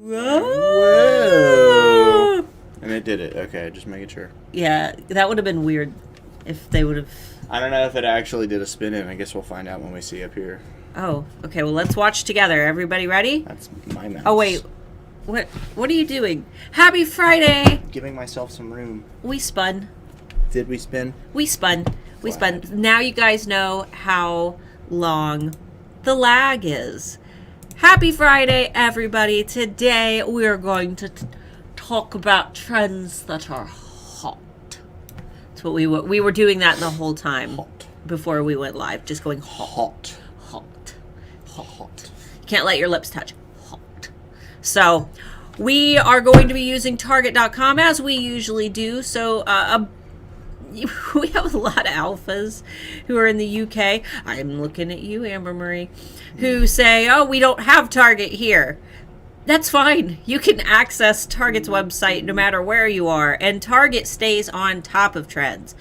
Whoa! And it did it. Okay, just making sure. Yeah, that would have been weird if they would have... I don't know if it actually did a spin in. I guess we'll find out when we see up here. Oh, okay. Well, let's watch together. Everybody ready? That's my mouse. Oh, wait. What are you doing? Happy Friday! Giving myself some room. We spun. Did we spin? We spun. We spun. Now you guys know how long the lag is. Happy Friday, everybody. Today we are going to talk about trends that are hot. That's what we were doing that the whole time. Hot. Before we went live. Just going hot. Hot. Hot. You can't let your lips touch. Hot. So we are going to be using Target.com as we usually do. So we have a lot of alphas who are in the UK. I'm looking at you, Amber Marie, who say, oh, we don't have Target here. That's fine. You can access Target's website no matter where you are, and Target stays on top of trends.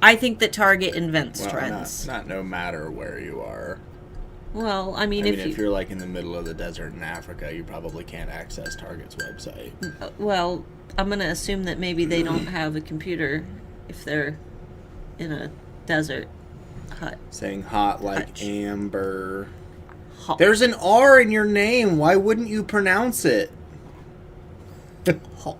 I think that Target invents trends. Not no matter where you are. Well, I mean, if you're like in the middle of the desert in Africa, you probably can't access Target's website. Well, I'm going to assume that maybe they don't have a computer if they're in a desert hut. Saying hot like Hutch. Amber. Hot. There's an R in your name. Why wouldn't you pronounce it? Hot.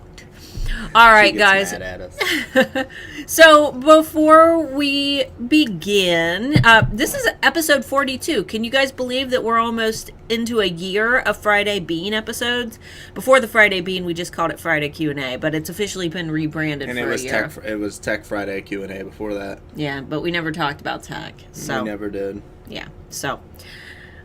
All right, She gets guys. mad at us. So before we begin, this is episode 42. Can you guys believe that we're almost into a year of Friday Bean episodes? Before the Friday Bean, we just called it Friday Q&A, but it's officially been rebranded And for a year. it was Tech Friday Q&A before that. Yeah, but we never talked about tech. So We never did. yeah, so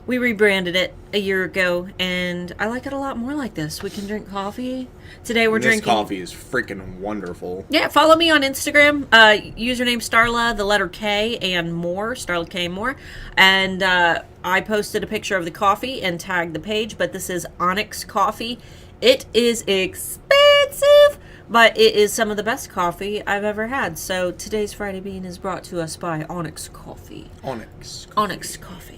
we rebranded it a year ago, and I like it a lot more like this. We can drink coffee. Today we're This drinking... coffee is freaking wonderful. Yeah, follow me on Instagram. Username Starla, the letter K, and more. Starla K more. And I posted a picture of the coffee and tagged the page, but this is Onyx coffee. It is expensive, but it is some of the best coffee I've ever had. So today's Friday Bean is brought to us by Onyx Coffee. Onyx. Onyx Coffee.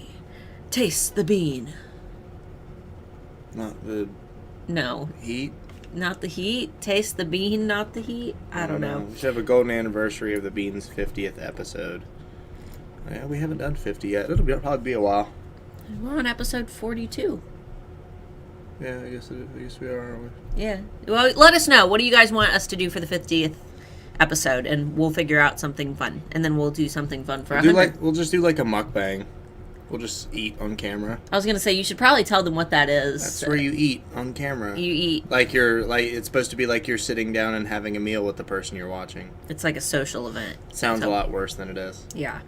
Taste the bean. Not the No, heat. not the heat. Taste the bean, not the heat. I don't know. We should have a golden anniversary of the Bean's 50th episode. Yeah, we haven't done 50 yet. It'll probably be a while. We're on episode 42. Yeah, I guess we are, aren't we? Yeah. Well, let us know. What do you guys want us to do for the 50th episode? And we'll figure out something fun. And then we'll do something fun for 100. We'll just do like a mukbang. We'll just eat on camera. I was going to say, you should probably tell them what that is. That's where you eat on camera. You eat. It's supposed to be like you're sitting down and having a meal with the person you're watching. It's like a social event. Sounds a lot worse than it is. Yeah.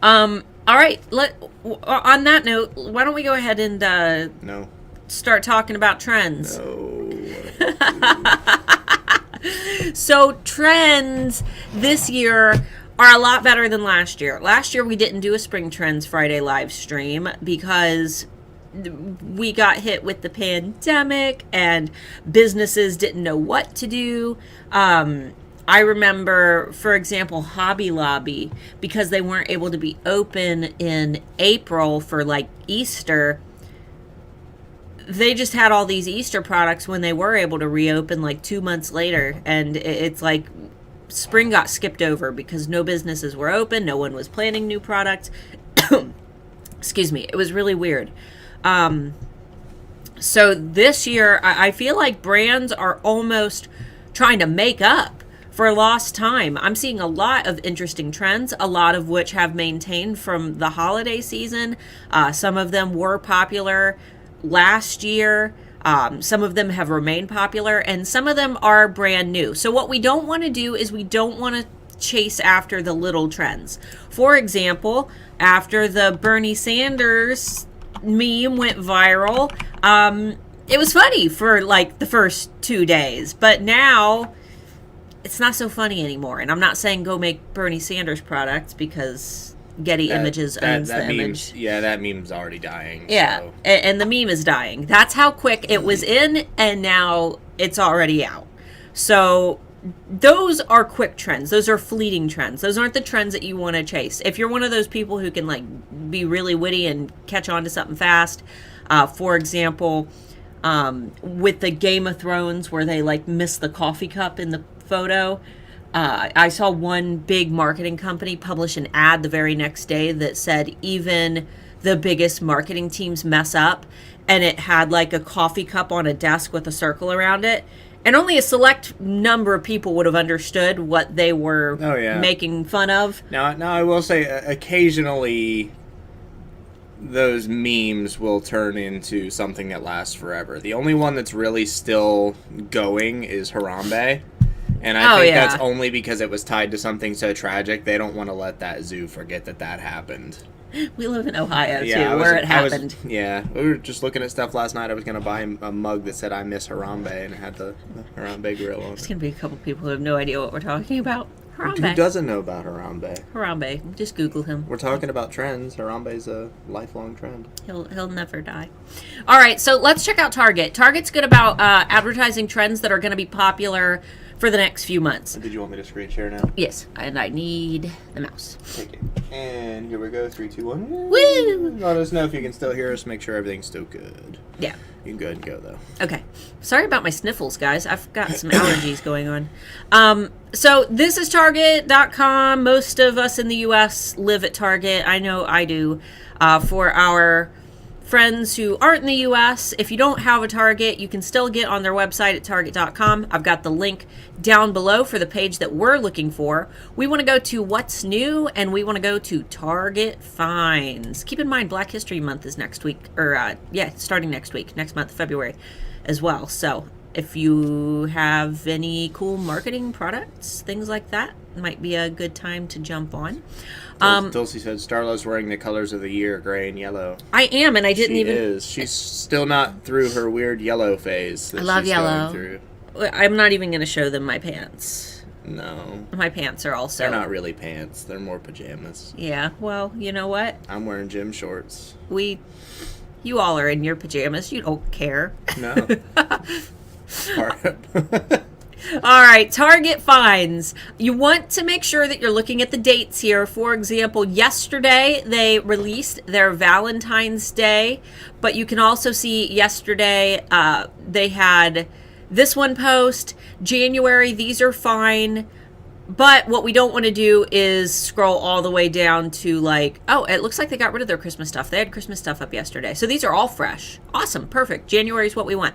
All right. On that note, why don't we go ahead and No. start talking about trends? No. So trends this year are a lot better than last year. Last year we didn't do a Spring Trends Friday live stream because we got hit with the pandemic and businesses didn't know what to do. I remember, for example, Hobby Lobby, because they weren't able to be open in April for like Easter, they just had all these Easter products when they were able to reopen like 2 months later. And it's like spring got skipped over because no businesses were open. No one was planning new products. Excuse me. It was really weird. So this year, I feel like brands are almost trying to make up for lost time. I'm seeing a lot of interesting trends, a lot of which have maintained from the holiday season. Some of them were popular last year. Some of them have remained popular, and some of them are brand new. So what we don't want to do is we don't want to chase after the little trends. For example, after the Bernie Sanders meme went viral, it was funny for like the first 2 days, but now it's not so funny anymore. And I'm not saying go make Bernie Sanders products because Getty Images owns the image. Yeah, that meme's already dying. Yeah, so. and the meme is dying. That's how quick it was in, and now it's already out. So those are quick trends. Those are fleeting trends. Those aren't the trends that you want to chase. If you're one of those people who can like be really witty and catch on to something fast, for example, with the Game of Thrones where they like miss the coffee cup in the photo. I saw one big marketing company publish an ad the very next day that said even the biggest marketing teams mess up, and it had like a coffee cup on a desk with a circle around it. And only a select number of people would have understood what they were making fun of. Now, I will say, occasionally, those memes will turn into something that lasts forever. The only one that's really still going is Harambe. And I think that's only because it was tied to something so tragic. They don't want to let that zoo forget that happened. We live in Ohio, too, where it happened. We were just looking at stuff last night. I was going to buy a mug that said, I miss Harambe, and it had the Harambe grill on it. There's going to be a couple people who have no idea what we're talking about. Harambe. Who doesn't know about Harambe? Harambe. Just Google him. We're talking about trends. Harambe's a lifelong trend. He'll never die. All right, so let's check out Target. Target's good about advertising trends that are going to be popular for the next few months. Did you want me to screen share now? Yes, and I need the mouse. Thank you. And here we go. 3, 2, 1. Woo! Let us know if you can still hear us. Make sure everything's still good. Yeah. You can go ahead and go, though. Okay. Sorry about my sniffles, guys. I've got some allergies going on. So this is Target.com. Most of us in the U.S. live at Target. I know I do. For our friends who aren't in the U.S., if you don't have a Target, you can still get on their website at Target.com. I've got the link down below for the page that we're looking for. We want to go to What's New, and we want to go to Target Finds. Keep in mind, Black History Month is next week, or starting next week, next month, February, as well. So if you have any cool marketing products, things like that, might be a good time to jump on. Dulcie said Starla's wearing the colors of the year, gray and yellow. I am, and I didn't even... She is. She's still not through her weird yellow phase. I love yellow. I'm not even going to show them my pants. No. My pants are also... They're not really pants. They're more pajamas. Yeah, well, you know what? I'm wearing gym shorts. You all are in your pajamas. You don't care. No. All right, Target Finds. You want to make sure that you're looking at the dates here. For example, yesterday they released their Valentine's Day, but you can also see yesterday they had this one post. January, these are fine. But what we don't want to do is scroll all the way down to like, oh, it looks like they got rid of their Christmas stuff. They had Christmas stuff up yesterday. So these are all fresh. Awesome. Perfect. January is what we want.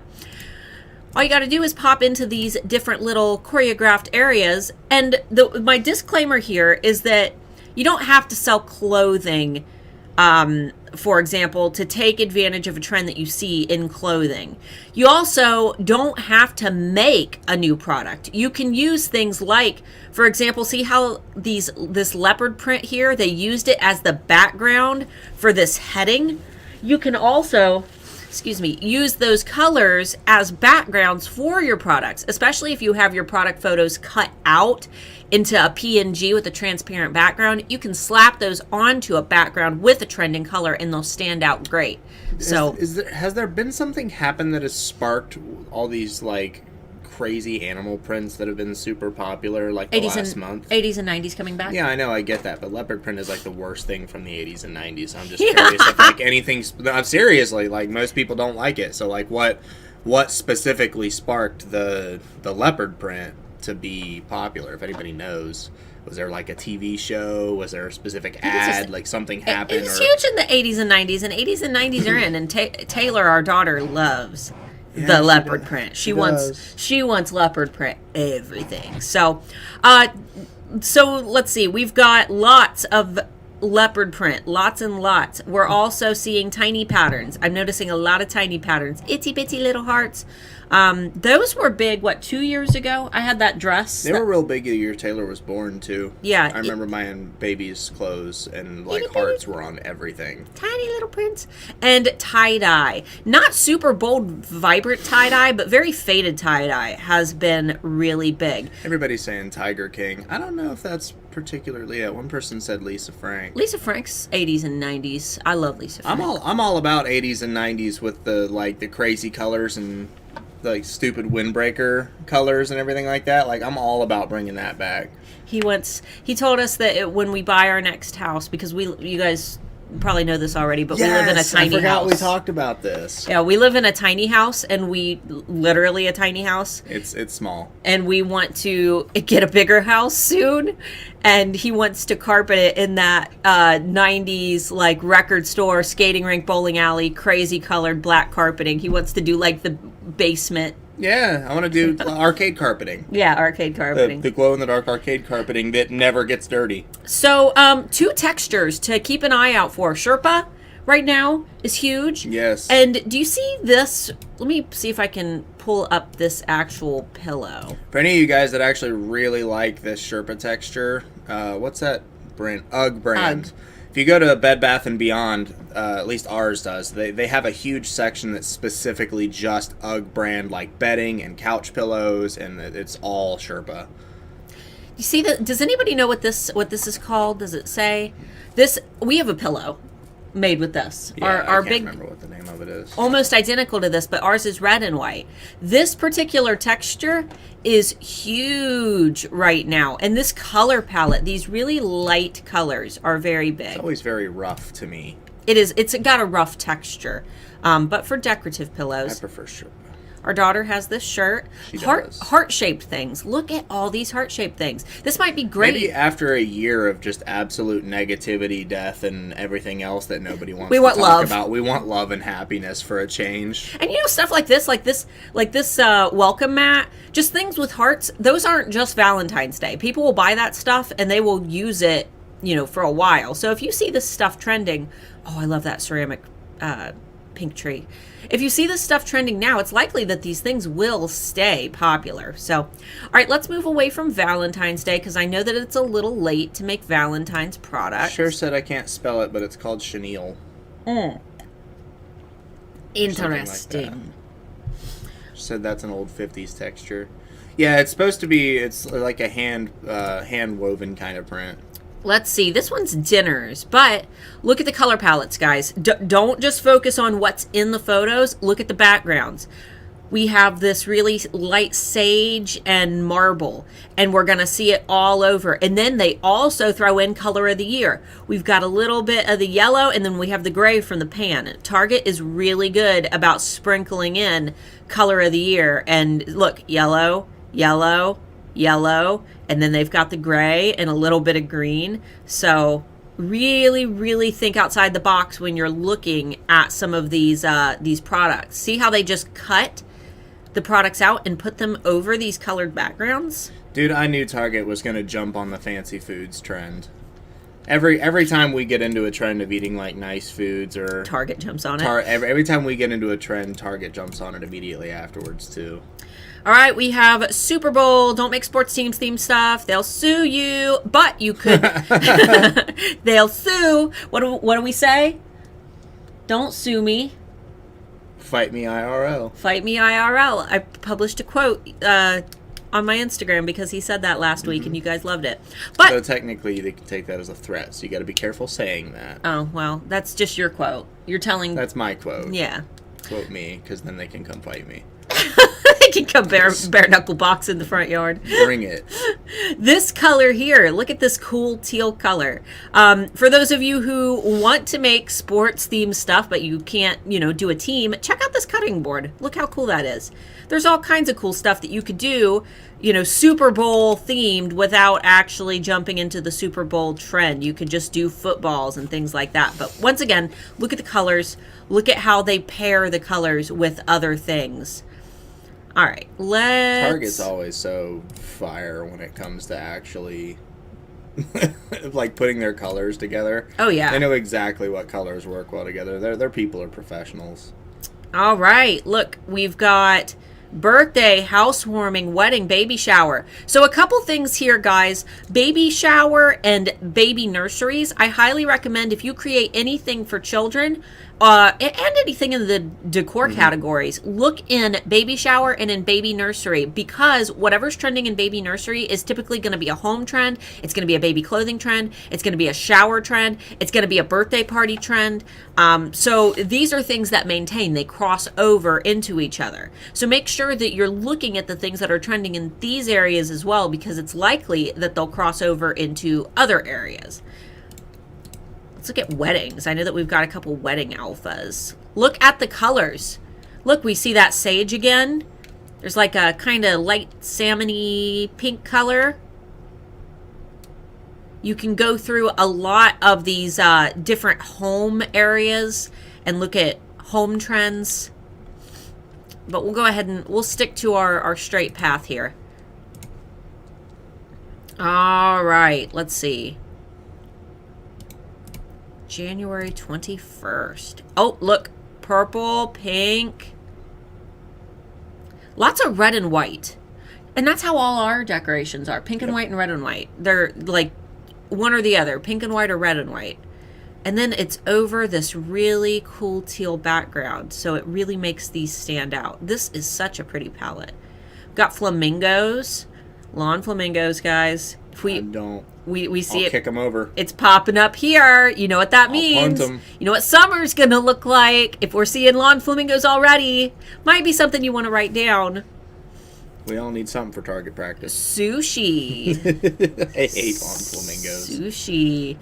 All you got to do is pop into these different little choreographed areas. And my disclaimer here is that you don't have to sell clothing, for example, to take advantage of a trend that you see in clothing. You also don't have to make a new product. You can use things like, for example, see how this leopard print here, they used it as the background for this heading. You can also... use those colors as backgrounds for your products, especially if you have your product photos cut out into a PNG with a transparent background. You can slap those onto a background with a trending color and they'll stand out great. So has there been something happen that has sparked all these like crazy animal prints that have been super popular like the last month? 80s and 90s coming back? Yeah, I know, I get that, but leopard print is like the worst thing from the 80s and 90s. I'm just curious if like anything's... seriously, like most people don't like it. So like what specifically sparked the leopard print to be popular, if anybody knows? Was there like a TV show? Was there a specific ad? Like something happened? It's huge in the 80s and 90s, and 80s and 90s are in, and Taylor, our daughter, loves the leopard print. She wants leopard print everything. So let's see. We've got lots of leopard print, lots and lots. We're also seeing tiny patterns. I'm noticing a lot of tiny patterns. Itsy bitsy little hearts. Those were big, 2 years ago? I had that dress. They were real big the year Taylor was born, too. Yeah. I remember buying baby's clothes, and, like, hearts were on everything. Tiny little prints. And tie-dye. Not super bold, vibrant tie-dye, but very faded tie-dye has been really big. Everybody's saying Tiger King. I don't know if that's particularly it. One person said Lisa Frank. Lisa Frank's 80s and 90s. I love Lisa Frank. I'm all about 80s and 90s with the crazy colors and like stupid windbreaker colors and everything like that. Like I'm all about bringing that back. He told us that when we buy our next house, because you guys probably know this already, but we live in a tiny I forgot house. we talked about this. Yeah, we live in a tiny house, and literally a tiny house. It's small. And we want to get a bigger house soon. And he wants to carpet it in that 90s, like, record store, skating rink, bowling alley, crazy colored black carpeting. He wants to do, like, the basement. Yeah, I want to do arcade carpeting. Yeah, arcade carpeting. The glow-in-the-dark arcade carpeting that never gets dirty. So, 2 textures to keep an eye out for. Sherpa right now is huge. Yes. And do you see this? Let me see if I can pull up this actual pillow. For any of you guys that actually really like this Sherpa texture, what's that brand? UGG brand. UGG. If you go to Bed Bath & Beyond, at least ours does, they have a huge section that's specifically just UGG brand, like bedding and couch pillows, and it's all Sherpa. You see that? Does anybody know what this is called? Does it say this? We have a pillow made with this. Yeah, our I can't big, remember what the name of it is. almost identical to this, but ours is red and white. This particular texture is huge right now, and this color palette, these really light colors, are very big. It's always very rough to me. It is. It's got a rough texture, but for decorative I pillows. prefer Sherpa. Our daughter has this shirt. She does. Heart-shaped things. Look at all these heart-shaped things. This might be great. Maybe after a year of just absolute negativity, death, and everything else that nobody wants We to want talk love. about, we want love and happiness for a change. And you know, stuff like this welcome mat, just things with hearts. Those aren't just Valentine's Day. People will buy that stuff and they will use it, for a while. So if you see this stuff trending, oh, I love that ceramic pink tree. If you see this stuff trending now, it's likely that these things will stay popular. So, all right, let's move away from Valentine's Day because I know that it's a little late to make Valentine's products. Sure said I can't spell it, but it's called chenille. Interesting. Said that's an old 50s texture. Yeah, it's supposed to be, it's like a hand woven kind of print. Let's see. This one's dinners, but look at the color palettes, guys. Don't just focus on what's in the photos. Look at the backgrounds. We have this really light sage and marble, and we're going to see it all over. And then they also throw in color of the year. We've got a little bit of the yellow, and then we have the gray from the pan. Target is really good about sprinkling in color of the year. And look, yellow, yellow, yellow, and then they've got the gray and a little bit of green. So really, really think outside the box when you're looking at some of these products. See how they just cut the products out and put them over these colored backgrounds? Dude, I knew Target was going to jump on the fancy foods trend. Every time we get into a trend of eating like nice foods, or Target jumps on it. Every time we get into a trend, Target jumps on it immediately afterwards too. All right, we have Super Bowl. Don't make sports teams themed stuff. They'll sue you, but you could. They'll sue. What do we say? Don't sue me. Fight me IRL. Fight me IRL. I published a quote on my Instagram because he said that last week, and you guys loved it. But so technically, they can take that as a threat. So you got to be careful saying that. Oh well, that's just your quote. You're telling. That's my quote. Yeah. Quote me, because then they can come fight me. They can come bare knuckle box in the front yard. Bring it. This color here, look at this cool teal color. For those of you who want to make sports themed stuff, but you can't, do a team, check out this cutting board. Look how cool that is. There's all kinds of cool stuff that you could do, Super Bowl themed without actually jumping into the Super Bowl trend. You could just do footballs and things like that. But once again, look at the colors. Look at how they pair the colors with other things. All right, Target's always so fire when it comes to actually like putting their colors together. Oh yeah, they know exactly what colors work well together. Their people are professionals. All right, look, we've got birthday, housewarming, wedding, baby shower. So a couple things here, guys. Baby shower and baby nurseries. I highly recommend if you create anything for children and anything in the decor categories, look in baby shower and in baby nursery, because whatever's trending in baby nursery is typically going to be a home trend. It's going to be a baby clothing trend. It's going to be a shower trend. It's going to be a birthday party trend. So these are things that maintain. They cross over into each other. So make sure that you're looking at the things that are trending in these areas as well, because it's likely that they'll cross over into other areas. Let's look at weddings. I know that we've got a couple wedding alphas. Look at the colors. Look, we see that sage again. There's like a kind of light salmon-y pink color. You can go through a lot of these different home areas and look at home trends. But we'll go ahead and we'll stick to our straight path here. All right, let's see. January 21st. Oh, look. Purple, pink. Lots of red and white. And that's how all our decorations are. Pink and white and red and white. They're like one or the other. Pink and white or red and white. And then it's over this really cool teal background. So it really makes these stand out. This is such a pretty palette. We've got flamingos. Lawn flamingos, guys. If we don't. We see I'll it. kick them over. It's popping up here. You know what that means. Punt 'em. You know what summer's going to look like. If we're seeing lawn flamingos already, might be something you want to write down. We all need something for target practice. Sushi. I hate lawn flamingos. Sushi.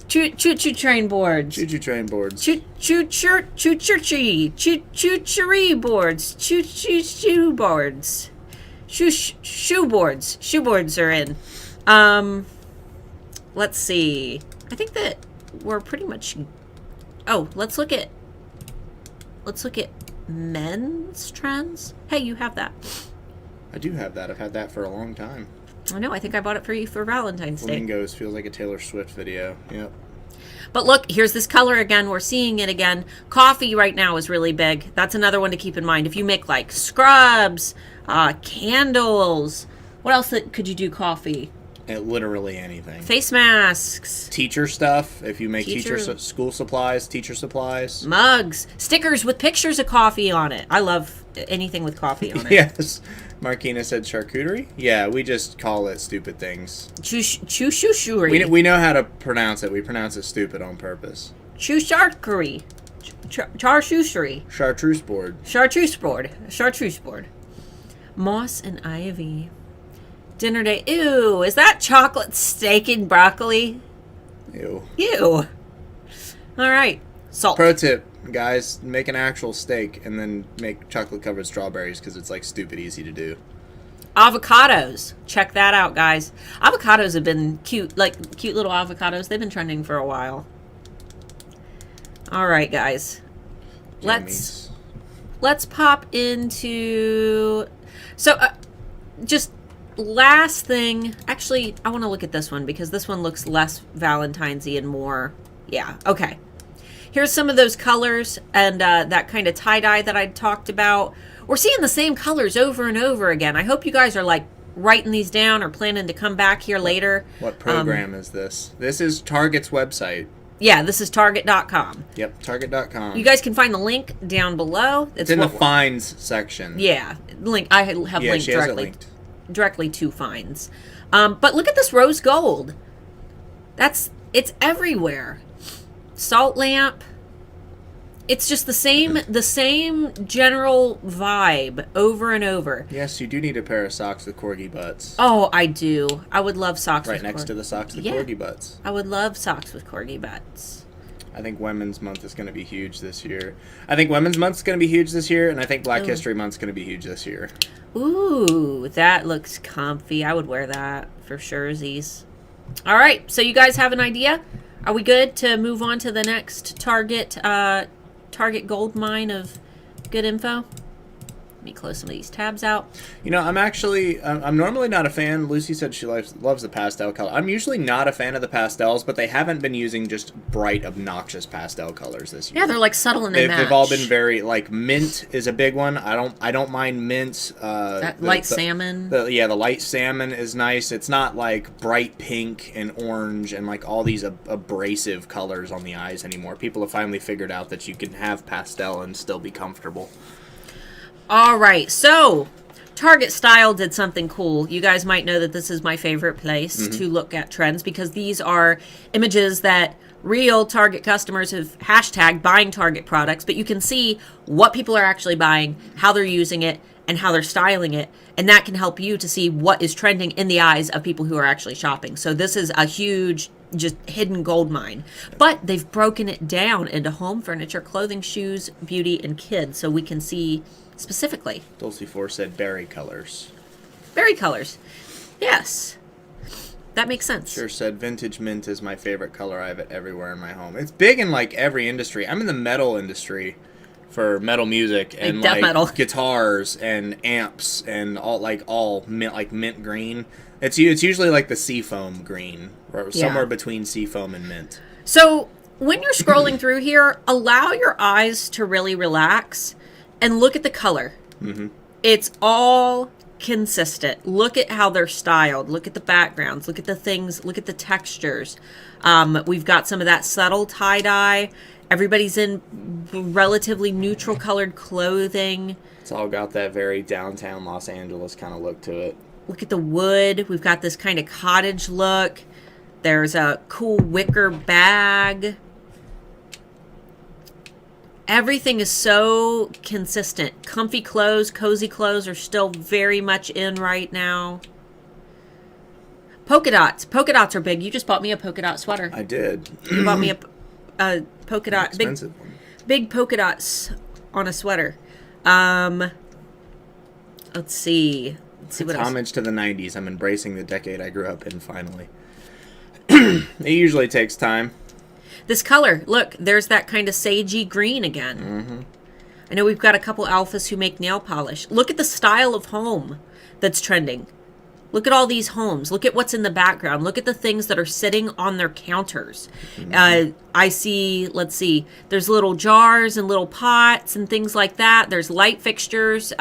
Choo-choo train boards. Choo-choo train boards. Choo-choo-choo-choo-choo-choo boards. Choo-choo-choo boards. Shoe boards. Shoe boards are in. Let's see. I think that we're pretty much... Oh, let's look at men's trends. Hey, you have that. I do have that. I've had that for a long time. I know. I think I bought it for you for Valentine's Day. Flamingos feels like a Taylor Swift video. Yep. But look, here's this color again. We're seeing it again. Coffee right now is really big. That's another one to keep in mind. If you make like scrubs, candles, what else could you do coffee? Literally anything. Face masks. Teacher stuff. If you make school supplies, teacher supplies. Mugs. Stickers with pictures of coffee on it. I love anything with coffee on it. Yes. Marquina said charcuterie. Yeah, we just call it stupid things. Choo-choo-choo-choo-ry. We know how to pronounce it. We pronounce it stupid on purpose. Choo-charcuterie. Charcuterie. Chartreuse board. Chartreuse board. Chartreuse board. Moss and ivy. Dinner day. Ew, is that chocolate steak and broccoli? Ew. Ew. All right. Salt. Pro tip, guys, make an actual steak and then make chocolate covered strawberries because it's like stupid easy to do. Avocados. Check that out, guys. Avocados have been cute, like cute little avocados. They've been trending for a while. All right, guys. Jammies. Let's pop into... So, just last thing. Actually, I want to look at this one because this one looks less Valentine's-y and more... Yeah, okay. Here's some of those colors and that kind of tie-dye that I talked about. We're seeing the same colors over and over again. I hope you guys are like writing these down or planning to come back here later. What program is this? This is Target's website. Yeah, this is Target.com. Yep, Target.com. You guys can find the link down below. It's in the finds section. Yeah, link. I have linked directly to finds. But look at this rose gold. It's everywhere. Salt lamp. It's just the same general vibe over and over. Yes, you do need a pair of socks with corgi butts. Oh, I do. I would love socks right next to the socks with corgi butts. I would love socks with corgi butts. I think Women's Month is going to be huge this year. I think Women's Month is going to be huge this year, and I think Black History Month is going to be huge this year. Ooh, that looks comfy. I would wear that for sure, Z's. All right, so you guys have an idea? Are we good to move on to the next Target gold mine of good info? Let me close some of these tabs out. You know, I'm normally not a fan. Lucy said she loves the pastel color. I'm usually not a fan of the pastels, but they haven't been using just bright, obnoxious pastel colors this year. Yeah, they're like subtle and they match. They've all been very, like, mint is a big one. I don't mind mint. That light salmon. The light salmon is nice. It's not like bright pink and orange and like all these abrasive colors on the eyes anymore. People have finally figured out that you can have pastel and still be comfortable. All right, so Target Style did something cool. You guys might know that this is my favorite place to look at trends because these are images that real Target customers have hashtagged buying Target products, but you can see what people are actually buying, how they're using it, and how they're styling it, and that can help you to see what is trending in the eyes of people who are actually shopping. So this is a huge just hidden gold mine. But they've broken it down into home furniture, clothing, shoes, beauty, and kids, so we can see specifically. Dulcie Four said berry colors. Berry colors. Yes. That makes sense. Sure said vintage mint is my favorite color. I have it everywhere in my home. It's big in like every industry. I'm in the metal industry for metal music and death like metal. guitars and amps and all mint, like mint green. It's usually like the seafoam green or somewhere between seafoam and mint. So when you're scrolling through here, allow your eyes to really relax and look at the color. Mm-hmm. It's all consistent. Look at how they're styled. Look at the backgrounds. Look at the things. Look at the textures. We've got some of that subtle tie-dye. Everybody's in relatively neutral colored clothing. It's all got that very downtown Los Angeles kind of look to it. Look at the wood. We've got this kind of cottage look. There's a cool wicker bag. Everything is so consistent. Comfy clothes, cozy clothes are still very much in right now. Polka dots. Polka dots are big. You just bought me a polka dot sweater. I did. You bought me a polka dot, expensive one. Big polka dots on a sweater. Let's see. Let's see what else. Homage to the 90s. I'm embracing the decade I grew up in finally. It usually takes time. This color, look, there's that kind of sagey green again. Mm-hmm. I know we've got a couple alphas who make nail polish. Look at the style of home that's trending. Look at all these homes. Look at what's in the background. Look at the things that are sitting on their counters. Mm-hmm. I see, let's see, there's little jars and little pots and things like that. There's light fixtures.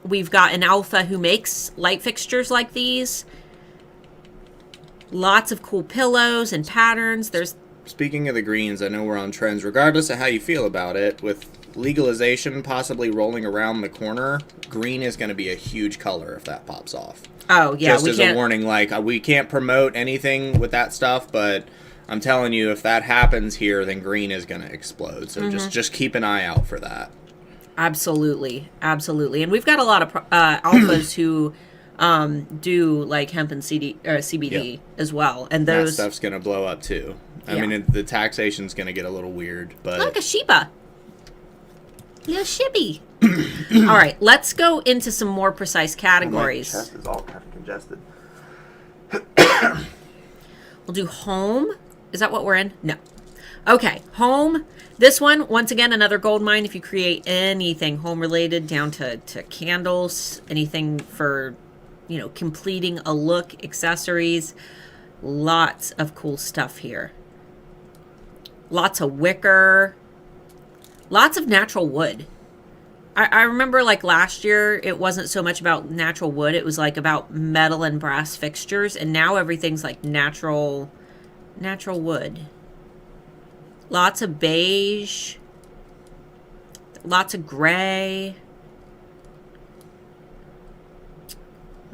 We've got an alpha who makes light fixtures like these. Lots of cool pillows and patterns. Speaking of the greens, I know we're on trends. Regardless of how you feel about it, with legalization possibly rolling around the corner, green is going to be a huge color if that pops off. Oh, yeah. Just as a warning, like, we can't promote anything with that stuff, but I'm telling you, if that happens here, then green is going to explode. So just keep an eye out for that. Absolutely. Absolutely. And we've got a lot of alphas who do like hemp and CBD as well, and that stuff's gonna blow up too. I mean, the taxation's gonna get a little weird, but like a Shiba, little shibby. All right, let's go into some more precise categories. My chest is all kind of congested. We'll do home. Is that what we're in? No. Okay, home. This one, once again, another gold mine. If you create anything home related, down to candles, anything for, completing a look, accessories, lots of cool stuff here. Lots of wicker, lots of natural wood. I remember like last year, it wasn't so much about natural wood. It was like about metal and brass fixtures. And now everything's like natural wood. Lots of beige, lots of gray.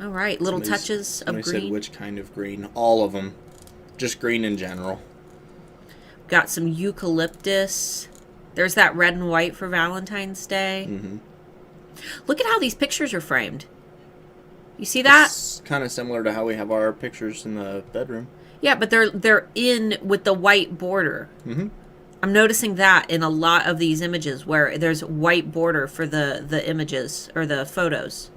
All right, little touches of green. Said which kind of green? All of them. Just green in general. Got some eucalyptus. There's that red and white for Valentine's Day. Mm-hmm. Look at how these pictures are framed. You see that? It's kind of similar to how we have our pictures in the bedroom. Yeah, but they're in with the white border. Mm-hmm. I'm noticing that in a lot of these images where there's white border for the images or the photos.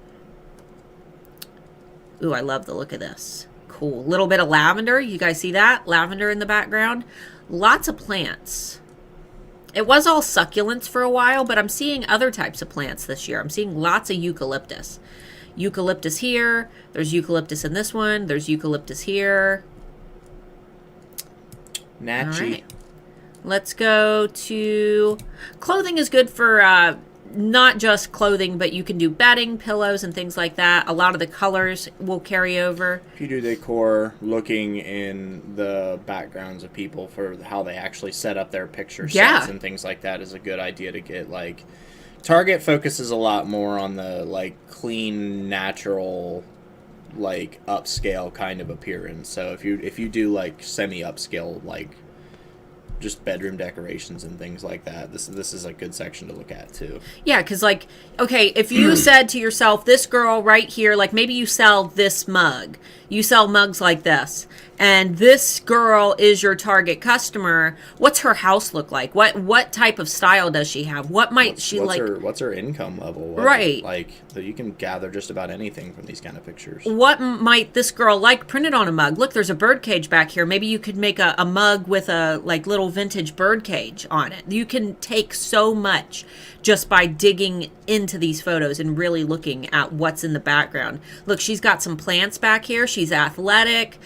Ooh, I love the look of this. Cool. Little bit of lavender. You guys see that? Lavender in the background. Lots of plants. It was all succulents for a while, but I'm seeing other types of plants this year. I'm seeing lots of eucalyptus. Eucalyptus here. There's eucalyptus in this one. There's eucalyptus here. Natchy. All right. Let's go to clothing is good for not just clothing, but you can do bedding, pillows, and things like that. A lot of the colors will carry over. If you do decor, looking in the backgrounds of people for how they actually set up their picture sets and things like that is a good idea to get. Like, Target focuses a lot more on the like clean, natural, like upscale kind of appearance. So if you do like semi-upscale, like just bedroom decorations and things like that, this is a good section to look at too. Yeah, because like, okay, if you said to yourself, this girl right here, like maybe you sell this mug, you sell mugs like this, and this girl is your target customer, what's her house look like? What type of style does she have? What might she like? What's her income level? Right. Like, so you can gather just about anything from these kind of pictures. What might this girl like printed on a mug? Look, there's a bird cage back here. Maybe you could make a mug with a like little vintage bird cage on it. You can take so much just by digging into these photos and really looking at what's in the background. Look, she's got some plants back here. She's athletic.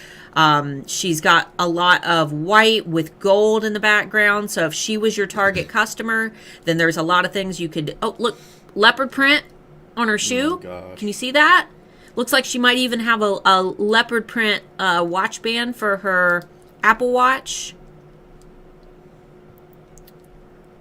She's got a lot of white with gold in the background. So if she was your target customer, then there's a lot of things you could... Oh, look, leopard print on her shoe. Oh, can you see that? Looks like she might even have a leopard print watch band for her Apple Watch.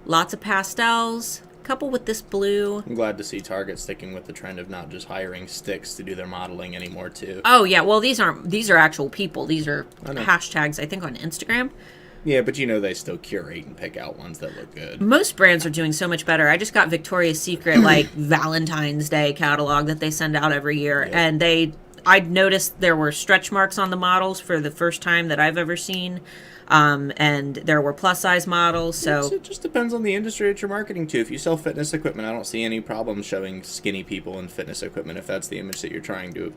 Lots of pastels. Couple with this blue. I'm glad to see Target sticking with the trend of not just hiring sticks to do their modeling anymore too. Oh yeah, well these are actual people. These are hashtags I think on Instagram. Yeah, but they still curate and pick out ones that look good. Most brands are doing so much better. I just got Victoria's Secret like Valentine's Day catalog that they send out every year, Yep. and I'd noticed there were stretch marks on the models for the first time that I've ever seen. And there were plus size models. So it just depends on the industry that you're marketing to. If you sell fitness equipment, I don't see any problem showing skinny people in fitness equipment if that's the image that you're trying to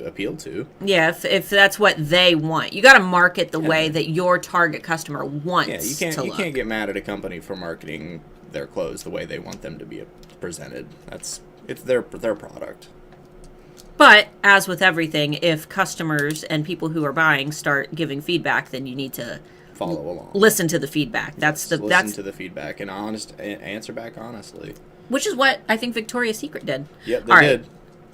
appeal to. Yeah, if that's what they want, you got to market the way that your target customer wants. Yeah, you can't get mad at a company for marketing their clothes the way they want them to be presented. It's their product. But as with everything, if customers and people who are buying start giving feedback, then you need to follow along. Listen to the feedback. Listen to the feedback and answer back honestly. Which is what I think Victoria's Secret did. Yep, they did.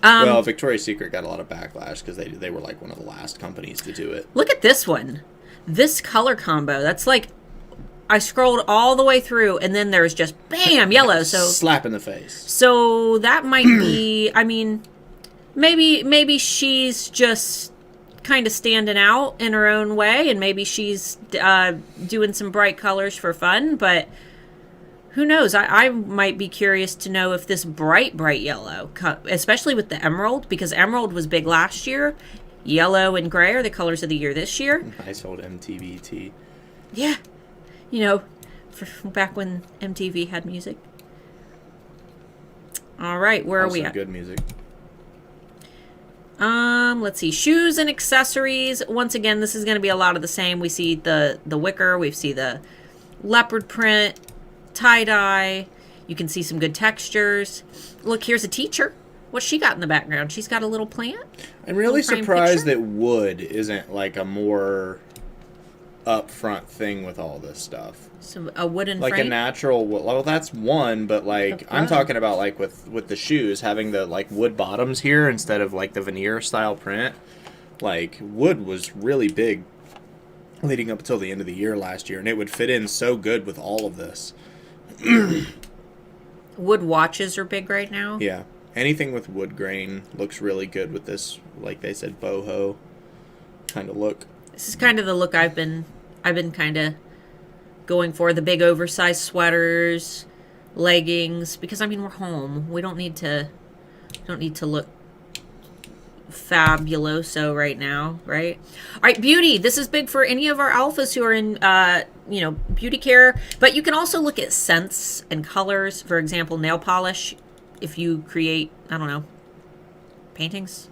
Well, Victoria's Secret got a lot of backlash because they were like one of the last companies to do it. Look at this one. This color combo. That's like, I scrolled all the way through, and then there's just bam, yellow. So slap in the face. So that might be. I mean, maybe she's just kind of standing out in her own way, and maybe she's doing some bright colors for fun, but who knows? I might be curious to know if this bright yellow, especially with the emerald, because emerald was big last year, yellow and gray are the colors of the year this year. Nice old MTV tee. Yeah, for back when MTV had music. All right, where are we at? Good music. Let's see. Shoes and accessories. Once again, this is going to be a lot of the same. We see the wicker. We see the leopard print, tie-dye. You can see some good textures. Look, here's a teacher. What's she got in the background? She's got a little plant. I'm really surprised that wood isn't like a more upfront thing with all this stuff. So a wooden like frame? A natural wood. Well, that's one, but like I'm talking about like with the shoes having the like wood bottoms here instead of like the veneer style print. Like wood was really big leading up until the end of the year last year, and it would fit in so good with all of this. Wood watches are big right now. Yeah. Anything with wood grain looks really good with this, like they said, boho kind of look. This is kind of the look I've been kind of going for. The big oversized sweaters, leggings, because I mean we're home. We don't need to look fabuloso right now, right? All right, beauty. This is big for any of our alphas who are in beauty care, but you can also look at scents and colors. For example, nail polish. If you create, I don't know, paintings.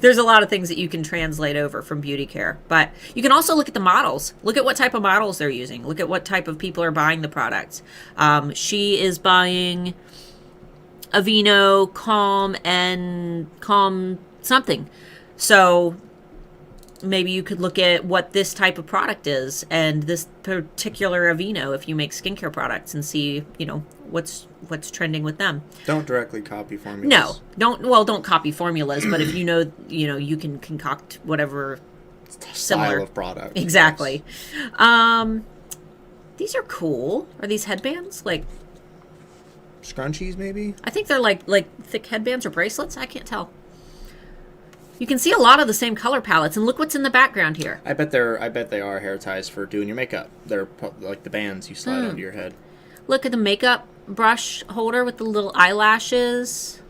There's a lot of things that you can translate over from beauty care, but you can also look at the models. Look at what type of models they're using. Look at what type of people are buying the products. She is buying Aveeno, Calm, and Calm something. So maybe you could look at what this type of product is and this particular Aveeno if you make skincare products and see, what's trending with them. Don't directly copy formulas. No, don't copy formulas, but if you can concoct whatever style similar of product. Exactly. These are cool. Are these headbands? Like scrunchies maybe? I think they're like thick headbands or bracelets. I can't tell. You can see a lot of the same color palettes, and look what's in the background here. I bet they are hair ties for doing your makeup. They're like the bands you slide onto your head. Look at the makeup brush holder with the little eyelashes.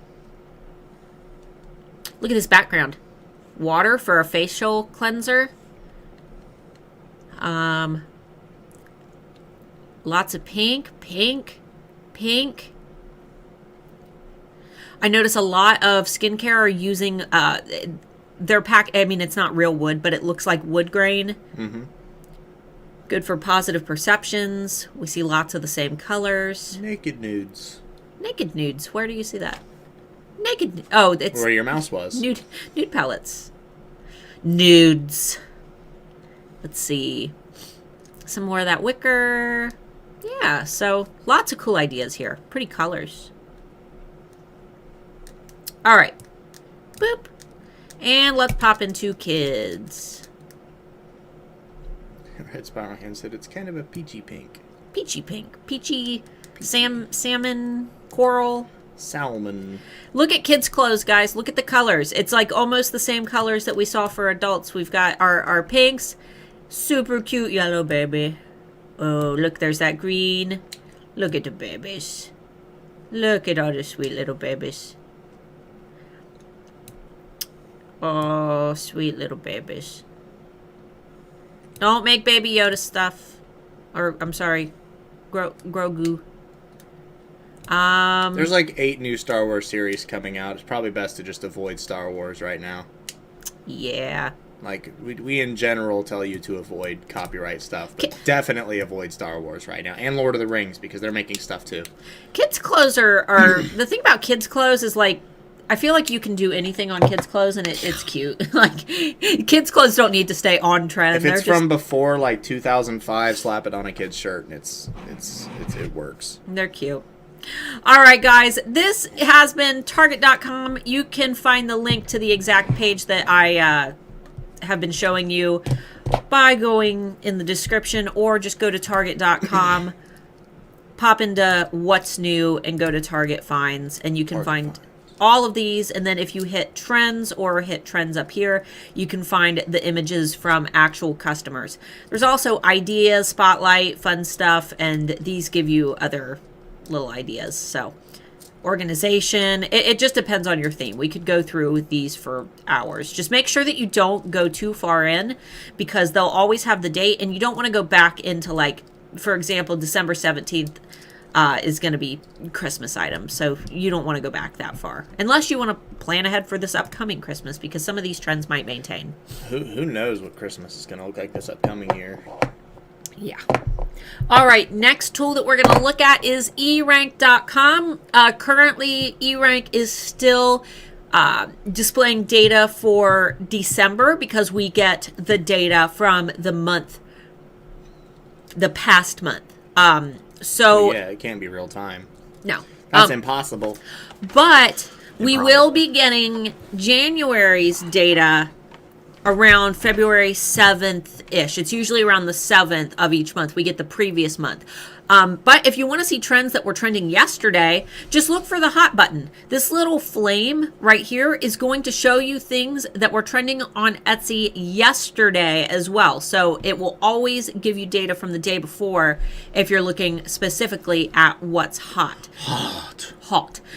Look at this background. water for a facial cleanser. Lots of pink. I notice a lot of skincare are using their pack. I mean, it's not real wood, but it looks like wood grain. Mm-hmm. Good for positive perceptions. We see lots of the same colors. Naked nudes. Naked nudes. Where do you see that? Naked. Oh, it's where your mouse was. Nude palettes. Nudes. Let's see. Some more of that wicker. Yeah, so lots of cool ideas here. Pretty colors. All right. Boop. And let's pop into kids. Red Spiral Hand said it's kind of a peachy pink. Peachy pink. Peachy salmon, coral. Salmon. Look at kids' clothes, guys. Look at the colors. It's like almost the same colors that we saw for adults. We've got our pinks. Super cute yellow baby. Oh, look, there's that green. Look at the babies. Look at all the sweet little babies. Oh, sweet little babies. Don't make Baby Yoda stuff. Or, I'm sorry, Grogu. There's like 8 new Star Wars series coming out. It's probably best to just avoid Star Wars right now. Yeah. Like, we in general tell you to avoid copyright stuff, but definitely avoid Star Wars right now. And Lord of the Rings, because they're making stuff too. Kids' clothes are the thing about kids' clothes is like, I feel like you can do anything on kids' clothes and it's cute. Like, kids' clothes don't need to stay on trend. If it's from before like 2005, slap it on a kid's shirt and it works. They're cute. All right, guys, this has been Target.com. You can find the link to the exact page that I have been showing you by going in the description, or just go to Target.com, pop into what's new, and go to Target Finds, and you can find all of these. And then if you hit trends or hit trends up here, you can find the images from actual customers. There's also ideas, spotlight, fun stuff, and these give you other little ideas. So organization, it just depends on your theme. We could go through these for hours. Just make sure that you don't go too far in, because they'll always have the date, and you don't want to go back into, like, for example, December 17th is going to be Christmas items. So you don't want to go back that far unless you want to plan ahead for this upcoming Christmas, because some of these trends might maintain. Who knows what Christmas is going to look like this upcoming year. Yeah. All right, next tool that we're going to look at is erank.com. Currently, erank is still displaying data for December, because we get the data from the past month. So yeah, it can't be real time. No. That's impossible. But we will be getting January's data around February 7th-ish. It's usually around the 7th of each month. We get the previous month. But if you want to see trends that were trending yesterday, just look for the hot button. This little flame right here is going to show you things that were trending on Etsy yesterday as well. So it will always give you data from the day before if you're looking specifically at what's hot. Hot.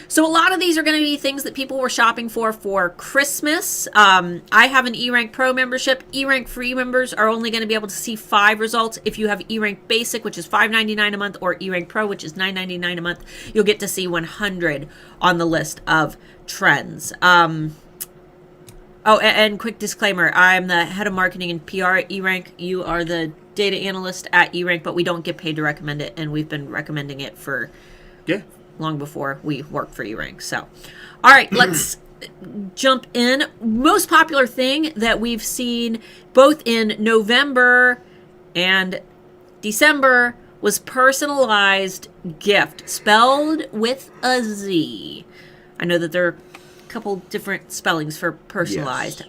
So a lot of these are going to be things that people were shopping for Christmas. I have an eRank Pro membership. eRank free members are only going to be able to see 5 results. If you have eRank Basic, which is $5.99 a month, or eRank Pro, which is $9.99 a month, you'll get to see 100 on the list of trends. Oh, and quick disclaimer, I'm the head of marketing and PR at eRank. You are the data analyst at eRank, but we don't get paid to recommend it, and we've been recommending it for long before we worked for eRank. So, all right, let's jump in. Most popular thing that we've seen both in November and December was personalized gift, spelled with a Z. I know that there are a couple different spellings for personalized,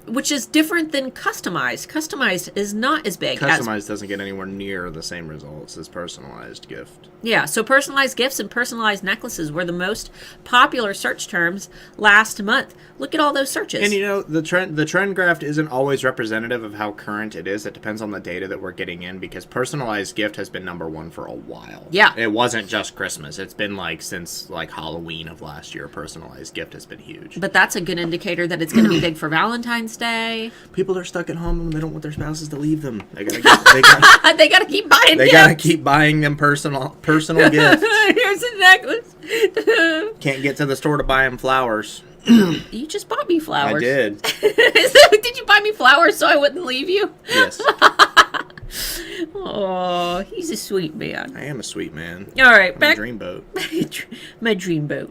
which is different than customized. Customized is not as big. Customized doesn't get anywhere near the same results as personalized gift. Yeah, so personalized gifts and personalized necklaces were the most popular search terms last month. Look at all those searches. And you know, the trend graph isn't always representative of how current it is. It depends on the data that we're getting in, because personalized gift has been #1 for a while. Yeah. It wasn't just Christmas. It's been like since like Halloween of last year, personalized gift has been huge. But that's a good indicator that it's going to be big for Valentine's Day. People are stuck at home and they don't want their spouses to leave them. They gotta They got to keep buying They gifts. gotta keep buying them personal gifts. Here's a necklace. Can't get to the store to buy them flowers. You just bought me flowers. I did. Did you buy me flowers so I wouldn't leave you? Yes. Oh, he's a sweet man. I am a sweet man. All right, I'm back a dreamboat. my dreamboat.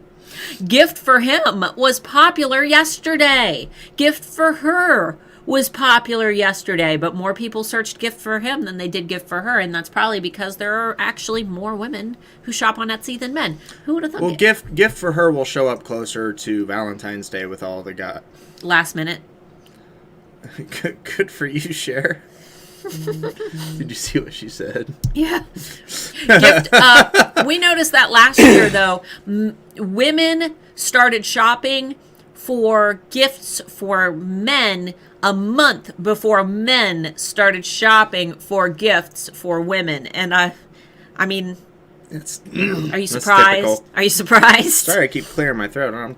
Gift for him was popular yesterday. Gift for her was popular yesterday, but more people searched gift for him than they did gift for her, and that's probably because there are actually more women who shop on Etsy than men. Who would have thought? Well, gift for her will show up closer to Valentine's Day with all the guys. Last minute. Good for you, Cher. Did you see what she said? Yeah. We noticed that last year, though, women started shopping for gifts for men a month before men started shopping for gifts for women. And I mean, are you surprised? Typical. Are you surprised? Sorry, I keep clearing my throat. I'm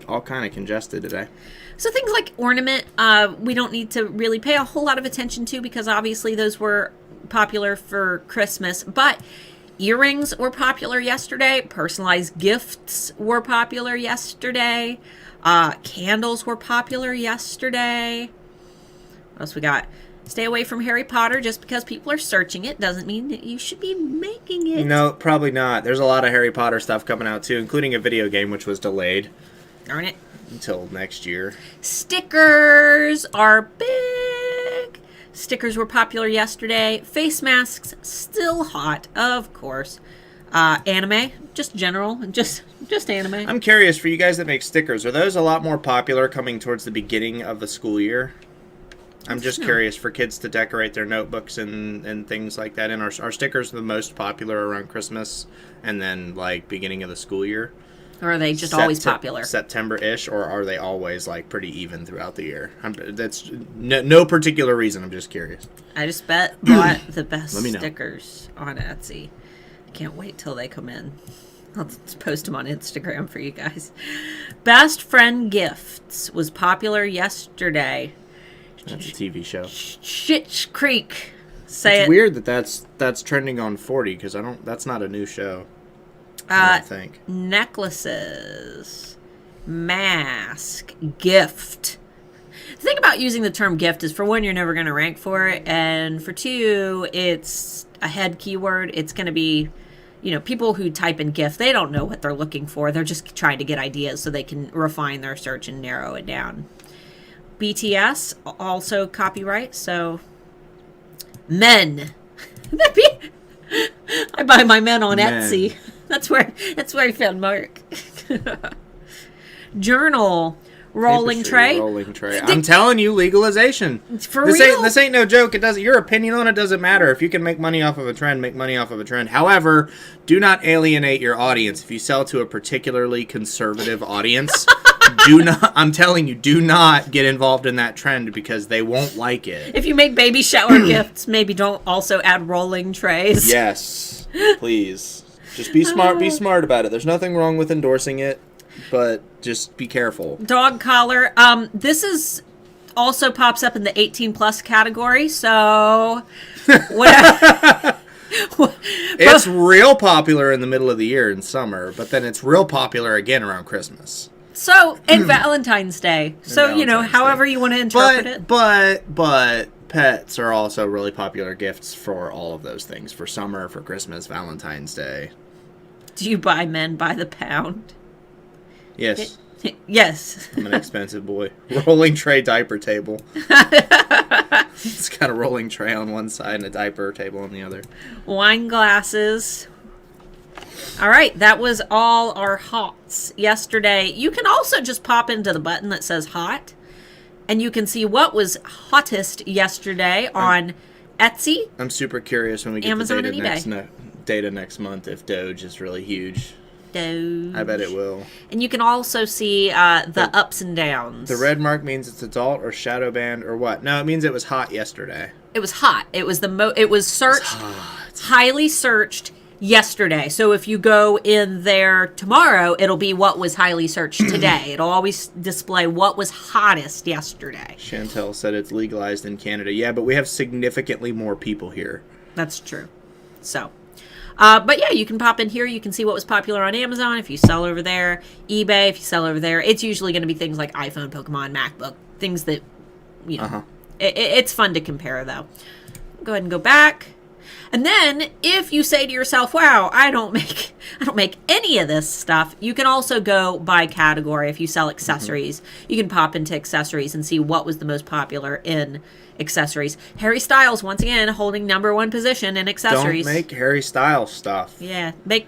all kind of congested today. So things like ornament, we don't need to really pay a whole lot of attention to because obviously those were popular for Christmas. But earrings were popular yesterday. Personalized gifts were popular yesterday. Candles were popular yesterday. What else we got? Stay away from Harry Potter. Just because people are searching it doesn't mean that you should be making it. No, probably not. There's a lot of Harry Potter stuff coming out too, including a video game which was delayed. Darn it. Until next year. Stickers are big. Stickers were popular yesterday. Face masks, still hot, of course. Anime, just general, just anime. I'm curious, for you guys that make stickers, are those a lot more popular coming towards the beginning of the school year? I'm just curious, for kids to decorate their notebooks and things like that. And are stickers the most popular around Christmas and then, like, beginning of the school year? Or are they just always popular? September-ish, or are they always, like, pretty even throughout the year? That's no particular reason. I'm just curious. I just bought the best Let me know. stickers on Etsy. I can't wait till they come in. I'll just post them on Instagram for you guys. Best friend gifts was popular yesterday. That's a TV show. Schitt's Creek. It's weird that's trending on 40 because that's not a new show. I don't think. Necklaces, mask, gift. The thing about using the term gift is, for one, you're never going to rank for it, and for two, it's a head keyword. It's going to be, people who type in gift, they don't know what they're looking for. They're just trying to get ideas so they can refine their search and narrow it down. BTS, also copyright, so men. I buy my men on Etsy. That's where I found Mark. Journal, rolling tray. Rolling tray. I'm telling you, legalization. For real? This ain't no joke. It doesn't. Your opinion on it doesn't matter. If you can make money off of a trend, make money off of a trend. However, do not alienate your audience. If you sell to a particularly conservative audience, I'm telling you, do not get involved in that trend because they won't like it. If you make baby shower gifts, maybe don't also add rolling trays. Yes, please. Just be smart. Be smart about it. There's nothing wrong with endorsing it, but just be careful. Dog collar. This is also pops up in the 18 plus category. So, it's real popular in the middle of the year in summer, but then it's real popular again around Christmas. So, and Valentine's Day. So, however you want to interpret it. But pets are also really popular gifts for all of those things. For summer, for Christmas, Valentine's Day. Do you buy men by the pound? Yes. Yes. I'm an expensive boy. Rolling tray diaper table. It's got a rolling tray on one side and a diaper table on the other. Wine glasses. All right, that was all our hots yesterday. You can also just pop into the button that says hot, and you can see what was hottest yesterday on Etsy. I'm super curious when we get Amazon the and data next month if Doge is really huge. Doge. I bet it will. And you can also see the ups and downs. The red mark means it's adult or shadow banned or what? No, it means it was hot yesterday. It was hot. It was it was searched, highly searched, yesterday. So if you go in there tomorrow, it'll be what was highly searched today. It'll always display what was hottest yesterday. Chantel said it's legalized in Canada. Yeah, but we have significantly more people here. That's true. So, but yeah, you can pop in here. You can see what was popular on Amazon if you sell over there. eBay, if you sell over there. It's usually going to be things like iPhone, Pokemon, MacBook, things that, you know, it's fun to compare though. Go ahead and go back. And then if you say to yourself, wow, I don't make any of this stuff, you can also go by category. If you sell accessories, you can pop into accessories and see what was the most popular in accessories. Harry Styles, once again, holding #1 position in accessories. Don't make Harry Styles stuff. Yeah, make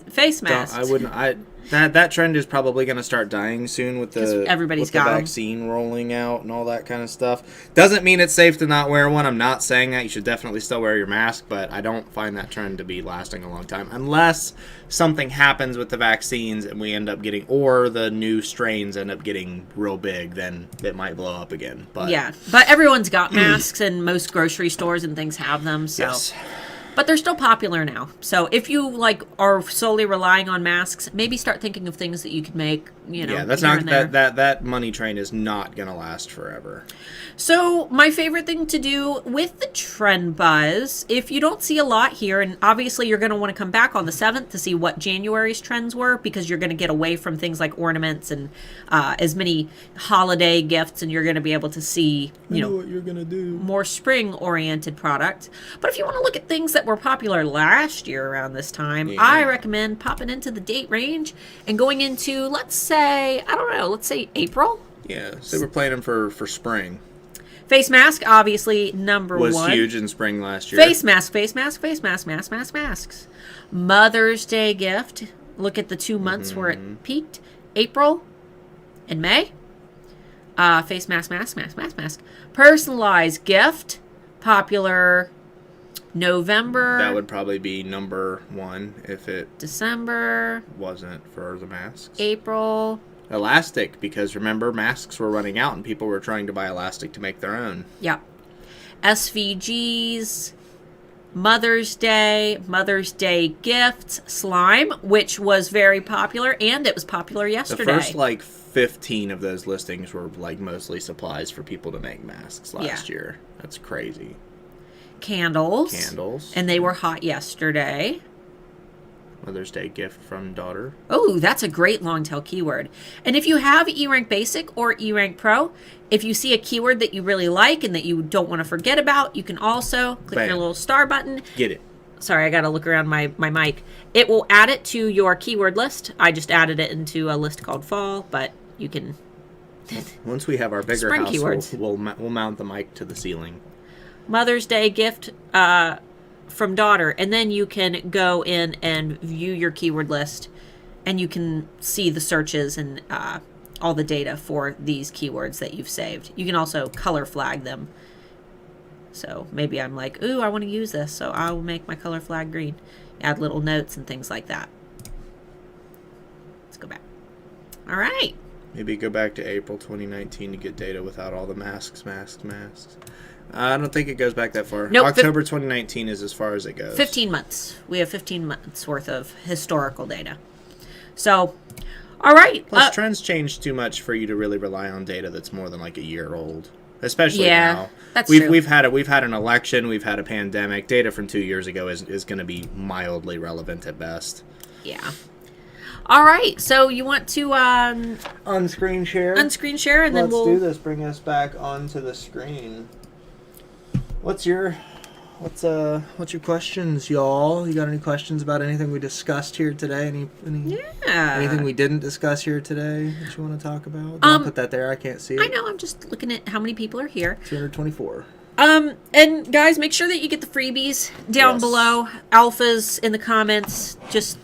face masks. I wouldn't. That trend is probably going to start dying soon with the vaccine rolling out and all that kind of stuff. Doesn't mean it's safe to not wear one. I'm not saying that. You should definitely still wear your mask, but I don't find that trend to be lasting a long time unless something happens with the vaccines and we end up getting, or the new strains end up getting real big, then it might blow up again. But yeah, but everyone's got masks and most grocery stores and things have them. So. Yes. But they're still popular now. So if you are solely relying on masks, maybe start thinking of things that you could make, Yeah, that's not that money train is not going to last forever. So my favorite thing to do with the trend buzz, if you don't see a lot here, and obviously you're going to want to come back on the 7th to see what January's trends were, because you're going to get away from things like ornaments and as many holiday gifts, and you're going to be able to see, I know what you're going to do. More spring-oriented product. But if you want to look at things that were popular last year around this time, I recommend popping into the date range and going into, let's say April? Yeah, so we're planning for spring. Face mask, obviously, #1. Was huge in spring last year. Face mask, masks. Mother's Day gift. Look at the 2 months where it peaked. April and May. Face mask. Personalized gift. Popular November. That would probably be #1 if it December. wasn't for the masks. April. Elastic, because remember, masks were running out and people were trying to buy elastic to make their own. Yep. SVGs, Mother's Day gifts, slime, which was very popular, and it was popular yesterday. The first 15 of those listings were mostly supplies for people to make masks last year. That's crazy. Candles. And they were hot yesterday. Mother's Day gift from daughter. Oh, that's a great long tail keyword. And if you have eRank Basic or eRank Pro, if you see a keyword that you really like and that you don't want to forget about, you can also click your little star button. Get it. Sorry, I got to look around my mic. It will add it to your keyword list. I just added it into a list called fall, but you can... Once we have our bigger house, keywords. we'll mount the mic to the ceiling. Mother's Day gift from daughter, and then you can go in and view your keyword list, and you can see the searches and all the data for these keywords that you've saved. You can also color flag them. So maybe I'm like, ooh, I want to use this, so I'll make my color flag green. Add little notes and things like that. Let's go back. All right. Maybe go back to April 2019 to get data without all the masks. I don't think it goes back that far. Nope, October 2019 is as far as it goes. 15 months. We have 15 months worth of historical data. So, all right. Plus, trends change too much for you to really rely on data that's more than a year old. Especially now. That's true. We've had an election. We've had a pandemic. Data from 2 years ago is going to be mildly relevant at best. Yeah. All right. So you want to unscreen share, and then we'll do this. Bring us back onto the screen. What's your questions, y'all? You got any questions about anything we discussed here today? Anything we didn't discuss here today that you want to talk about? Don't put that there. I can't see it. I know. I'm just looking at how many people are here. 224. And guys, make sure that you get the freebies down below. Alphas in the comments. Just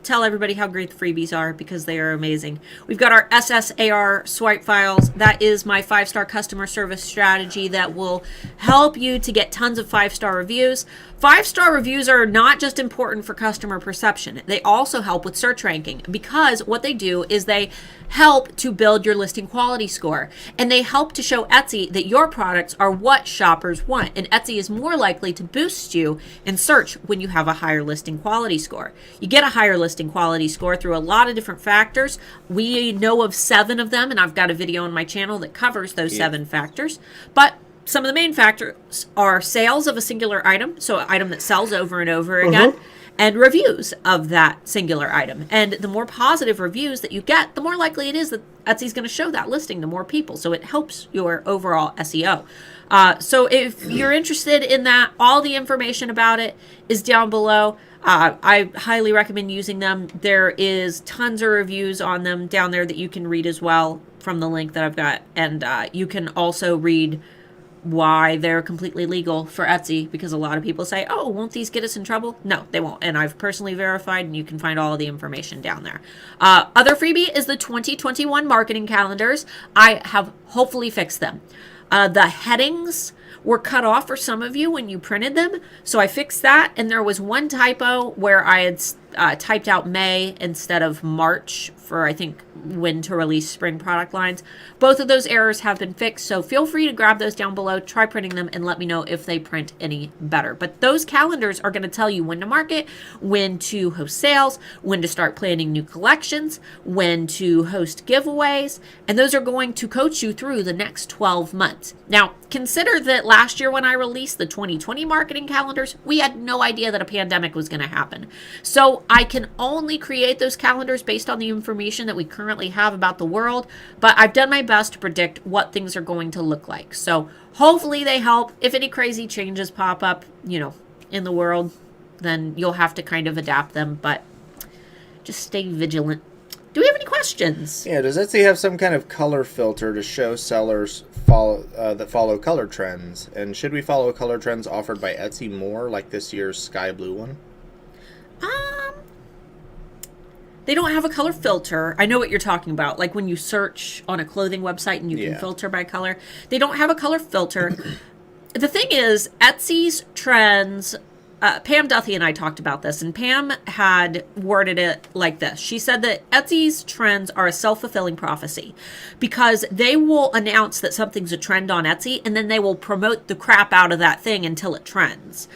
tell everybody how great the freebies are because they are amazing. We've got our SSAR swipe files. That is my 5-star customer service strategy that will help you to get tons of 5-star reviews. 5-star reviews are not just important for customer perception. They also help with search ranking because what they do is they help to build your listing quality score, and they help to show Etsy that your products are what shoppers want, and Etsy is more likely to boost you in search when you have a higher listing quality score. You get a higher listing quality score through a lot of different factors. We know of 7 of them, and I've got a video on my channel that covers those 7 factors, but some of the main factors are sales of a singular item, so an item that sells over and over again, and reviews of that singular item. And the more positive reviews that you get, the more likely it is that Etsy's going to show that listing to more people. So it helps your overall SEO. So if you're interested in that, all the information about it is down below. I highly recommend using them. There is tons of reviews on them down there that you can read as well from the link that I've got. And you can also read why they're completely legal for Etsy, because a lot of people say, oh, won't these get us in trouble? No, they won't. And I've personally verified, and you can find all of the information down there. Other freebie is the 2021 marketing calendars. I have hopefully fixed them. The headings were cut off for some of you when you printed them, so I fixed that. And there was one typo where I had typed out May instead of March for, I think, when to release spring product lines. Both of those errors have been fixed, so feel free to grab those down below, try printing them, and let me know if they print any better. But those calendars are going to tell you when to market, when to host sales, when to start planning new collections, when to host giveaways, and those are going to coach you through the next 12 months. Now, consider that last year when I released the 2020 marketing calendars, we had no idea that a pandemic was going to happen. So I can only create those calendars based on the information that we currently have about the world, but I've done my best to predict what things are going to look like. So hopefully they help. If any crazy changes pop up, in the world, then you'll have to kind of adapt them, but just stay vigilant. Do we have any questions? Yeah, does Etsy have some kind of color filter to show sellers that follow color trends? And should we follow color trends offered by Etsy more, like this year's sky blue one? They don't have a color filter. I know what you're talking about. Like when you search on a clothing website and you can filter by color. They don't have a color filter. The thing is, Etsy's trends, Pam Duthie and I talked about this, and Pam had worded it like this. She said that Etsy's trends are a self-fulfilling prophecy because they will announce that something's a trend on Etsy, and then they will promote the crap out of that thing until it trends.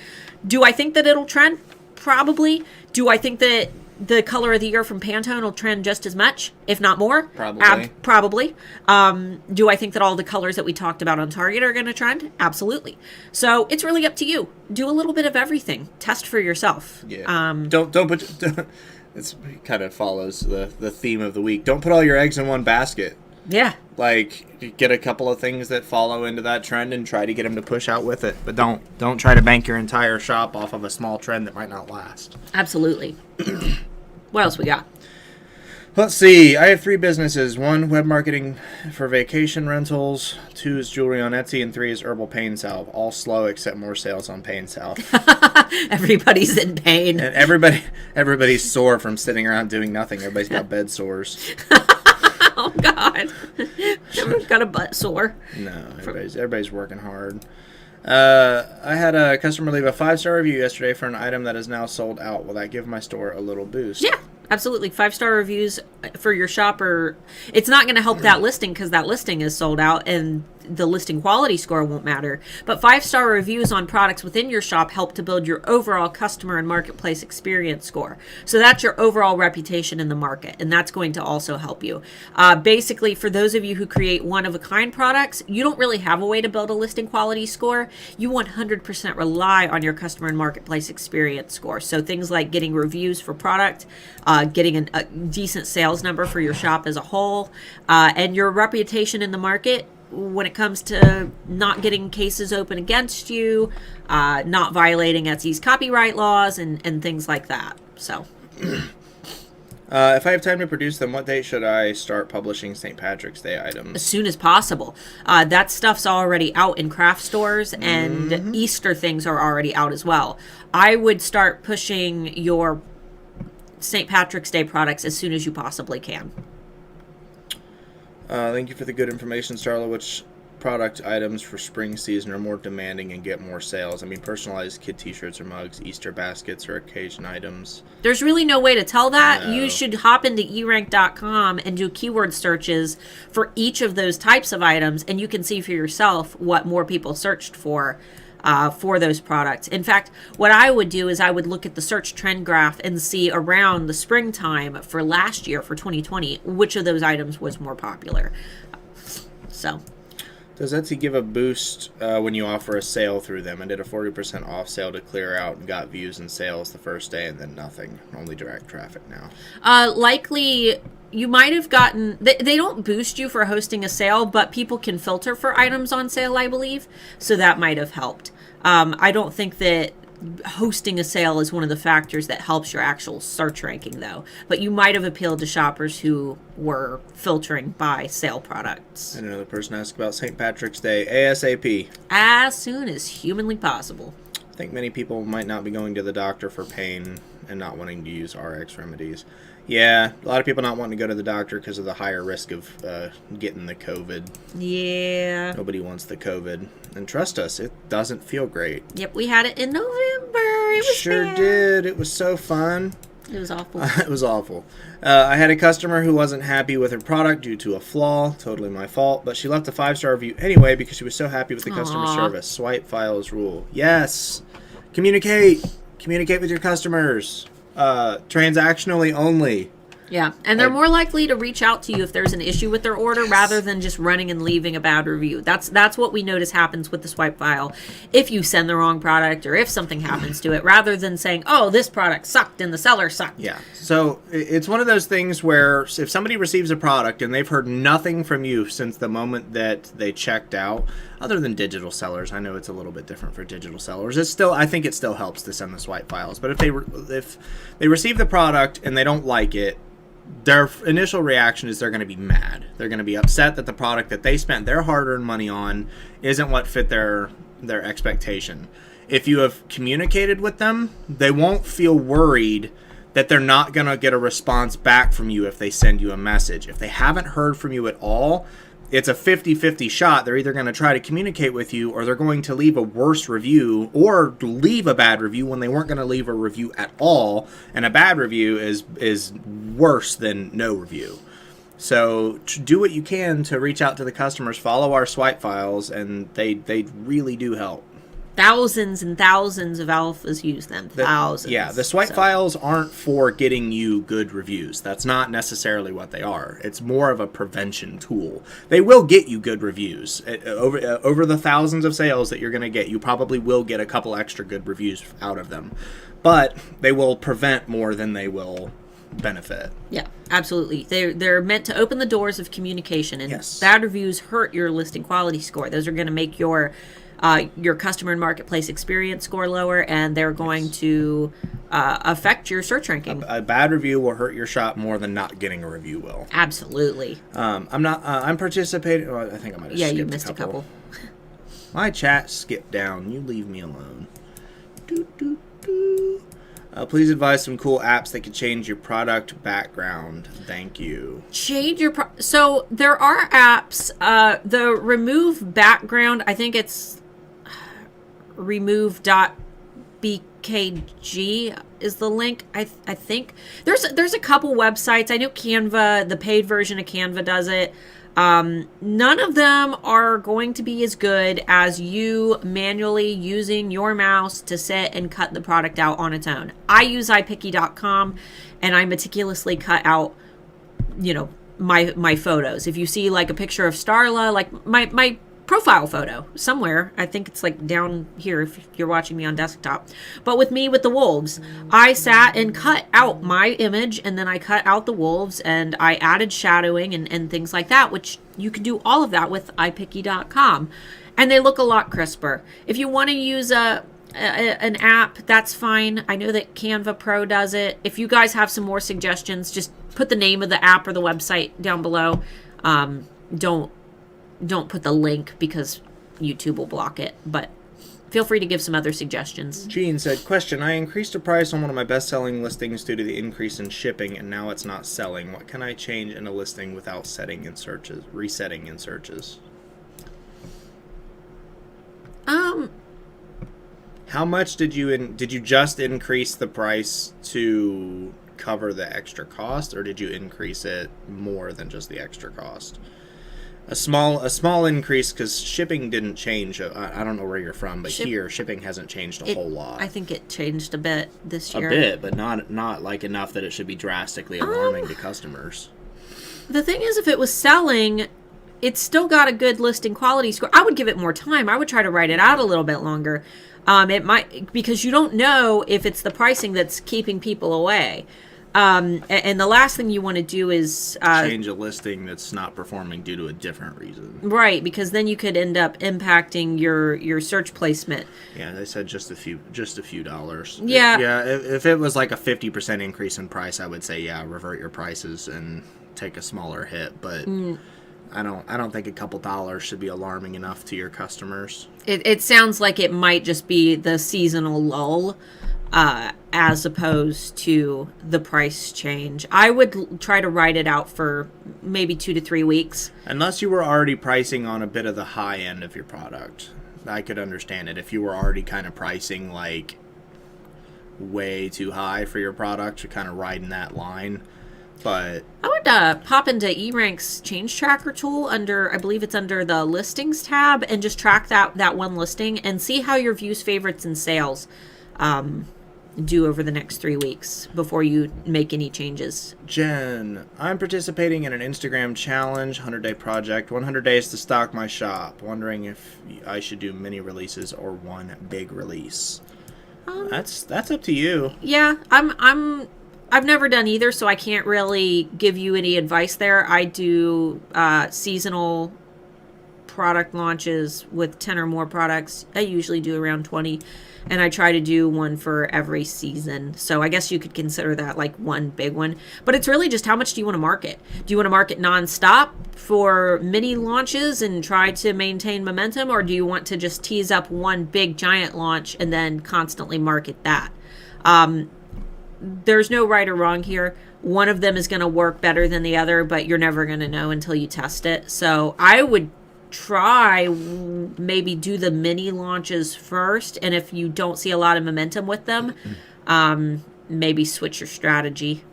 Do I think that it'll trend? Probably. Do I think that the color of the year from Pantone will trend just as much, if not more? Probably. Probably. Do I think that all the colors that we talked about on Target are going to trend? Absolutely. So it's really up to you. Do a little bit of everything. Test for yourself. Yeah. Don't it kind of follows the theme of the week. Don't put all your eggs in one basket. Yeah. Like, get a couple of things that follow into that trend and try to get them to push out with it. But don't try to bank your entire shop off of a small trend that might not last. Absolutely. What else we got? Let's see. I have 3 businesses. 1, web marketing for vacation rentals. 2 is jewelry on Etsy. And 3 is herbal pain salve. All slow except more sales on pain salve. Everybody's in pain. And everybody's sore from sitting around doing nothing. Everybody's got bed sores. Oh, God. Everyone's got a butt sore. No, everybody's working hard. I had a customer leave a 5-star review yesterday for an item that is now sold out. Will that give my store a little boost? Yeah, absolutely. 5-star reviews for your shopper. It's not going to help that listing because that listing is sold out and the listing quality score won't matter. But 5-star reviews on products within your shop help to build your overall customer and marketplace experience score. So that's your overall reputation in the market, and that's going to also help you. Basically, for those of you who create one-of-a-kind products, you don't really have a way to build a listing quality score. You 100% rely on your customer and marketplace experience score. So things like getting reviews for product, getting a decent sales number for your shop as a whole, and your reputation in the market when it comes to not getting cases open against you, not violating Etsy's copyright laws, and things like that. So, if I have time to produce them, what date should I start publishing St. Patrick's Day items? As soon as possible. That stuff's already out in craft stores, and Easter things are already out as well. I would start pushing your St. Patrick's Day products as soon as you possibly can. Thank you for the good information, Starla. Which product items for spring season are more demanding and get more sales? I mean, personalized kid t-shirts or mugs, Easter baskets, or occasion items. There's really no way to tell that. No. You should hop into erank.com and do keyword searches for each of those types of items, and you can see for yourself what more people searched for those products. In fact, what I would do is I would look at the search trend graph and see around the springtime for last year, for 2020, which of those items was more popular. So... Does Etsy give a boost when you offer a sale through them? I did a 40% off sale to clear out and got views and sales the first day and then nothing. Only direct traffic now. Likely, you might have gotten... They don't boost you for hosting a sale, but people can filter for items on sale, I believe. So that might have helped. I don't think that hosting a sale is one of the factors that helps your actual search ranking, though. But you might have appealed to shoppers who were filtering by sale products. And another person asked about St. Patrick's Day ASAP. As soon as humanly possible. I think many people might not be going to the doctor for pain and not wanting to use RX remedies. Yeah, a lot of people not wanting to go to the doctor because of the higher risk of getting the COVID. Yeah. Nobody wants the COVID. And trust us, it doesn't feel great. Yep, we had it in November. It was sure bad. did. It was so fun. It was awful. It was awful. I had a customer who wasn't happy with her product due to a flaw. Totally my fault. But she left a 5-star review anyway because she was so happy with the customer service. Swipe files rule. Yes. Communicate. Communicate with your customers. Transactionally only. Yeah, and they're more likely to reach out to you if there's an issue with their order rather than just running and leaving a bad review. That's what we notice happens with the swipe file. If you send the wrong product or if something happens to it, rather than saying, oh, this product sucked and the seller sucked. Yeah, so it's one of those things where if somebody receives a product and they've heard nothing from you since the moment that they checked out, other than digital sellers, I know it's a little bit different for digital sellers. I think it still helps to send the swipe files. But if they receive the product and they don't like it, their initial reaction is they're going to be mad. They're going to be upset that the product that they spent their hard-earned money on isn't what fit their expectation. If you have communicated with them, they won't feel worried that they're not going to get a response back from you if they send you a message. If they haven't heard from you at all, it's a 50-50 shot. They're either going to try to communicate with you or they're going to leave a worse review or leave a bad review when they weren't going to leave a review at all. And a bad review is worse than no review. So do what you can to reach out to the customers. Follow our swipe files, and they really do help. Thousands and thousands of alphas use them. Thousands. Yeah, the swipe files aren't for getting you good reviews. That's not necessarily what they are. It's more of a prevention tool. They will get you good reviews. Over the thousands of sales that you're going to get, you probably will get a couple extra good reviews out of them. But they will prevent more than they will benefit. Yeah, absolutely. They're meant to open the doors of communication, and yes. Bad reviews hurt your listing quality score. Those are going to make your customer and marketplace experience score lower, and they're going to affect your search ranking. A bad review will hurt your shop more than not getting a review will. Absolutely. I'm participating. Oh, I think I might have skipped you missed a couple. My chat skipped down. You leave me alone. Please advise some cool apps that can change your product background. Thank you. So there are apps. The remove background, I think it's remove.bkg is the link. I think there's a couple websites. I know Canva, the paid version of Canva does it. None of them are going to be as good as you manually using your mouse to sit and cut the product out on its own. I use iPicky.com, and I meticulously cut out, my photos. If you see like a picture of Starla, like my profile photo somewhere, I think it's like down here if you're watching me on desktop, but with the wolves, I sat and cut out my image, and then I cut out the wolves, and I added shadowing and things like that, which you can do all of that with iPicky.com, and they look a lot crisper. If you want to use an app, that's fine. I know that Canva Pro does it. If you guys have some more suggestions, just put the name of the app or the website down below. Don't put the link because YouTube will block it. But feel free to give some other suggestions. Gene said, question, I increased the price on one of my best-selling listings due to the increase in shipping, and now it's not selling. What can I change in a listing without resetting in searches? How much did you just increase the price to cover the extra cost, or did you increase it more than just the extra cost? A small increase, because shipping didn't change. I don't know where you're from, but here shipping hasn't changed a whole lot. I think it changed a bit this year. A bit, but not like enough that it should be drastically alarming to customers. The thing is, if it was selling, it's still got a good listing quality score. I would give it more time. I would try to write it out a little bit longer. It might, because you don't know if it's the pricing that's keeping people away. And the last thing you want to do is change a listing that's not performing due to a different reason. Right, because then you could end up impacting your search placement. Yeah, they said just a few dollars. Yeah. If it was like a 50% increase in price, I would say revert your prices and take a smaller hit, but I don't think a couple dollars should be alarming enough to your customers. It sounds like it might just be the seasonal lull, as opposed to the price change. I would try to write it out for maybe 2 to 3 weeks. Unless you were already pricing on a bit of the high end of your product, I could understand it. If you were already kind of pricing like way too high for your product, you're kind of riding that line. But I would pop into eRank's change tracker tool I believe it's under the listings tab, and just track that one listing and see how your views, favorites, and sales do over the next 3 weeks before you make any changes. Jen, I'm participating in an Instagram challenge, 100-day project, 100 days to stock my shop. Wondering if I should do mini releases or one big release. That's up to you. Yeah, I've never done either, so I can't really give you any advice there. I do seasonal product launches with 10 or more products. I usually do around 20, and I try to do one for every season. So I guess you could consider that like one big one. But it's really just how much do you want to market? Do you want to market nonstop for mini launches and try to maintain momentum, or do you want to just tease up one big giant launch and then constantly market that? There's no right or wrong here. One of them is going to work better than the other, but you're never going to know until you test it. So I would try maybe do the mini launches first, and if you don't see a lot of momentum with them, maybe switch your strategy.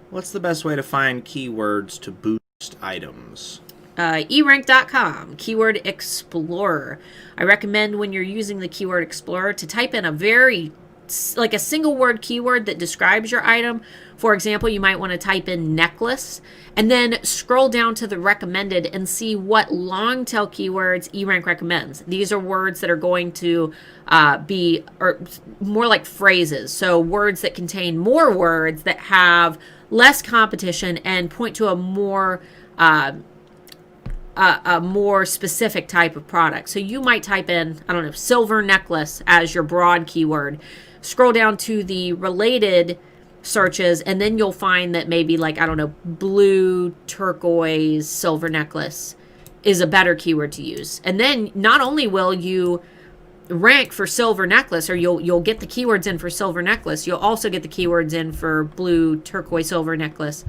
What's the best way to find keywords to boost items? eRank.com, Keyword Explorer. I recommend when you're using the Keyword Explorer to type in a single word keyword that describes your item. For example, you might want to type in necklace and then scroll down to the recommended and see what long tail keywords eRank recommends. These are words that are going to be more like phrases. So words that contain more words that have less competition and point to a more specific type of product. So you might type in, silver necklace as your broad keyword. Scroll down to the related searches, and then you'll find that maybe blue turquoise silver necklace is a better keyword to use. And then not only will you rank for silver necklace, or you'll get the keywords in for silver necklace, you'll also get the keywords in for blue turquoise silver necklace,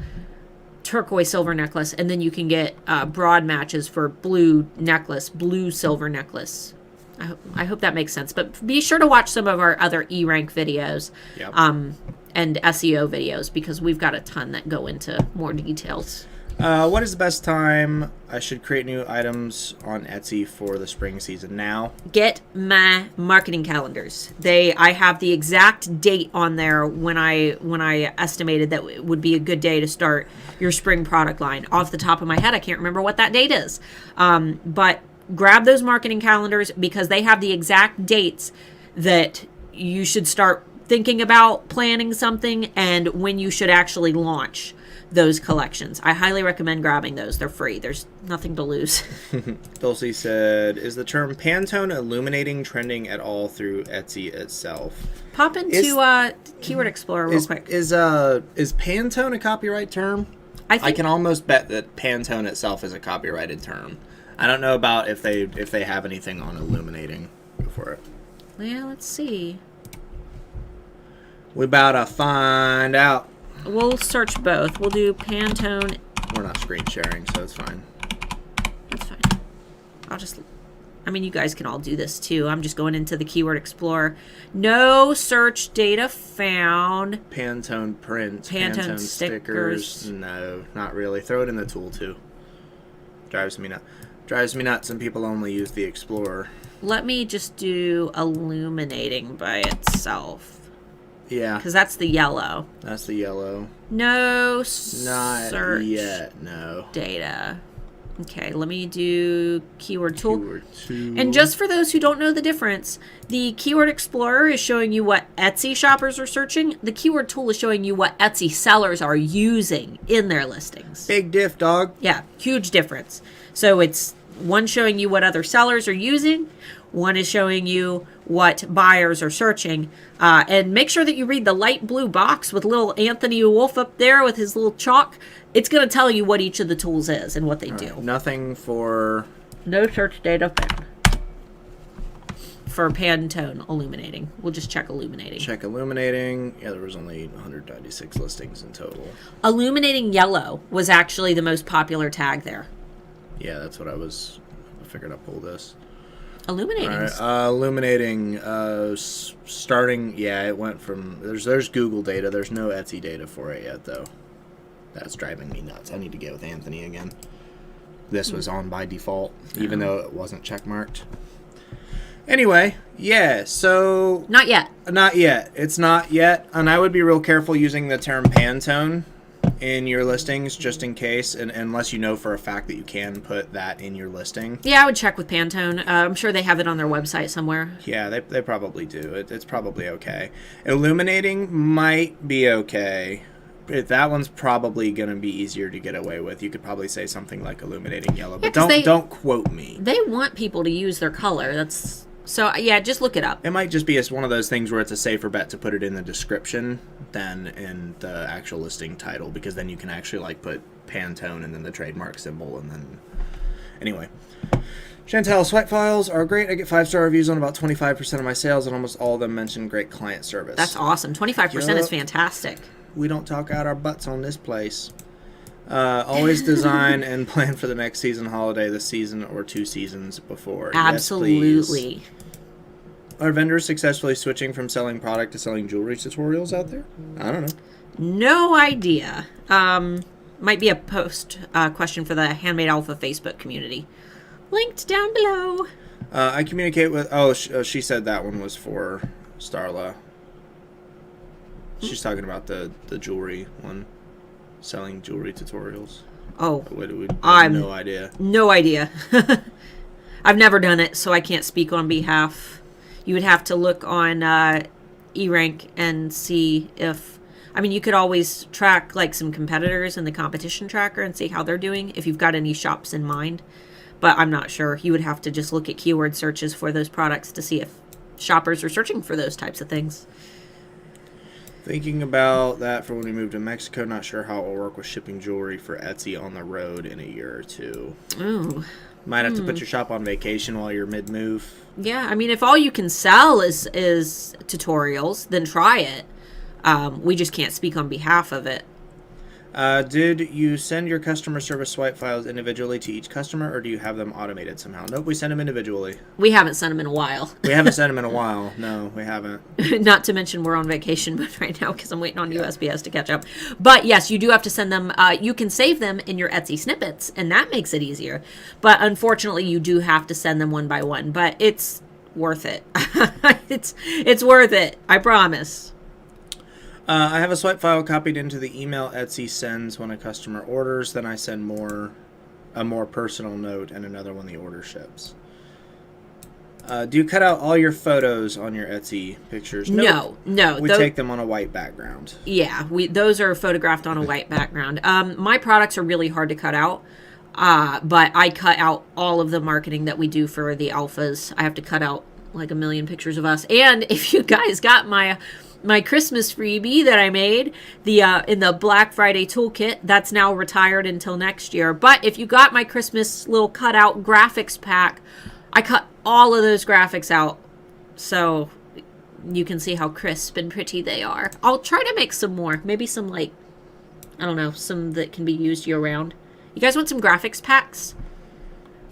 and then you can get broad matches for blue necklace, blue silver necklace. I hope that makes sense. But be sure to watch some of our other eRank videos. Yep. And SEO videos, because we've got a ton that go into more details. What is the best time I should create new items on Etsy for the spring season? Now? Get my marketing calendars. I have the exact date on there when I estimated that it would be a good day to start your spring product line. Off the top of my head, I can't remember what that date is. But grab those marketing calendars, because they have the exact dates that you should start thinking about planning something and when you should actually launch those collections. I highly recommend grabbing those. They're free. There's nothing to lose. Dulcie said, is the term Pantone illuminating trending at all through Etsy itself? Pop into Keyword Explorer real quick. Is Pantone a copyright term? I can almost bet that Pantone itself is a copyrighted term. I don't know about if they have anything on illuminating for it. Yeah, let's see. We about to find out. We'll search both. We'll do Pantone. We're not screen sharing, so it's fine. That's fine. You guys can all do this too. I'm just going into the Keyword Explorer. No search data found. Pantone prints. Pantone stickers. No, not really. Throw it in the tool too. Drives me nuts, and people only use the Explorer. Let me just do illuminating by itself. Yeah. Because that's the yellow. That's the yellow. No Not search yet, no. data. Okay, let me do keyword tool. Keyword tool. And just for those who don't know the difference, the Keyword Explorer is showing you what Etsy shoppers are searching. The keyword tool is showing you what Etsy sellers are using in their listings. Big diff, dog. Yeah, huge difference. So it's one showing you what other sellers are using. One is showing you what buyers are searching. And make sure that you read the light blue box with little Anthony Wolf up there with his little chalk. It's going to tell you what each of the tools is and what they do. Nothing for... No search data found. For Pantone illuminating. We'll just check illuminating. Check illuminating. Yeah, there was only 196 listings in total. Illuminating yellow was actually the most popular tag there. Yeah, that's what I figured I'd pull this. Illuminating. All right, illuminating, starting, yeah, it went from, there's Google data. There's no Etsy data for it yet, though. That's driving me nuts. I need to get with Anthony again. This was on by default, even though it wasn't checkmarked. Anyway, yeah, so... Not yet. Not yet. It's not yet. And I would be real careful using the term Pantone in your listings, just in case, and unless you know for a fact that you can put that in your listing. Yeah, I would check with Pantone. I'm sure they have it on their website somewhere. Yeah, they probably do. It's probably okay. Illuminating might be okay. That one's probably going to be easier to get away with. You could probably say something like illuminating yellow, but don't quote me. They want people to use their color. So, yeah, just look it up. It might just be one of those things where it's a safer bet to put it in the description than in the actual listing title, because then you can actually put Pantone and then the trademark symbol, and then... Anyway. Chantel, swipe files are great. I get 5-star reviews on about 25% of my sales, and almost all of them mention great client service. That's awesome. 25% is fantastic. We don't talk out our butts on this place. Always design and plan for the next season holiday, the season or 2 seasons before. Absolutely. Yes, are vendors successfully switching from selling product to selling jewelry tutorials out there? I don't know. No idea. Might be a post question for the Handmade Alpha Facebook community. Linked down below. I communicate with... Oh, she said that one was for Starla. She's talking about the jewelry one. Selling jewelry tutorials. Oh. I have no idea. No idea. I've never done it, so I can't speak on behalf. You would have to look on eRank and see if... you could always track some competitors in the competition tracker and see how they're doing if you've got any shops in mind. But I'm not sure. You would have to just look at keyword searches for those products to see if shoppers are searching for those types of things. Thinking about that for when we move to Mexico. Not sure how it will work with shipping jewelry for Etsy on the road in a year or 2. Ooh. Might have to put your shop on vacation while you're mid-move. Yeah, if all you can sell is tutorials, then try it. We just can't speak on behalf of it. Did you send your customer service swipe files individually to each customer, or do you have them automated somehow? Nope, we send them individually. We haven't sent them in a while. We haven't sent them in a while. No, we haven't. Not to mention we're on vacation mode right now because I'm waiting on USPS to catch up. But yes, you do have to send them. You can save them in your Etsy snippets, and that makes it easier. But unfortunately, you do have to send them one by one. But it's worth it. It's worth it. I promise. I have a swipe file copied into the email Etsy sends when a customer orders. Then I send a more personal note and another when the order ships. Do you cut out all your photos on your Etsy pictures? Nope. No. We take them on a white background. Yeah, those are photographed on a white background. My products are really hard to cut out, but I cut out all of the marketing that we do for the alphas. I have to cut out 1 million pictures of us. And if you guys got my Christmas freebie that I made in the Black Friday toolkit, that's now retired until next year. But if you got my Christmas little cutout graphics pack, I cut all of those graphics out So you can see how crisp and pretty they are. I'll try to make some more. Maybe some, like, I don't know, some that can be used year-round. You guys want some graphics packs?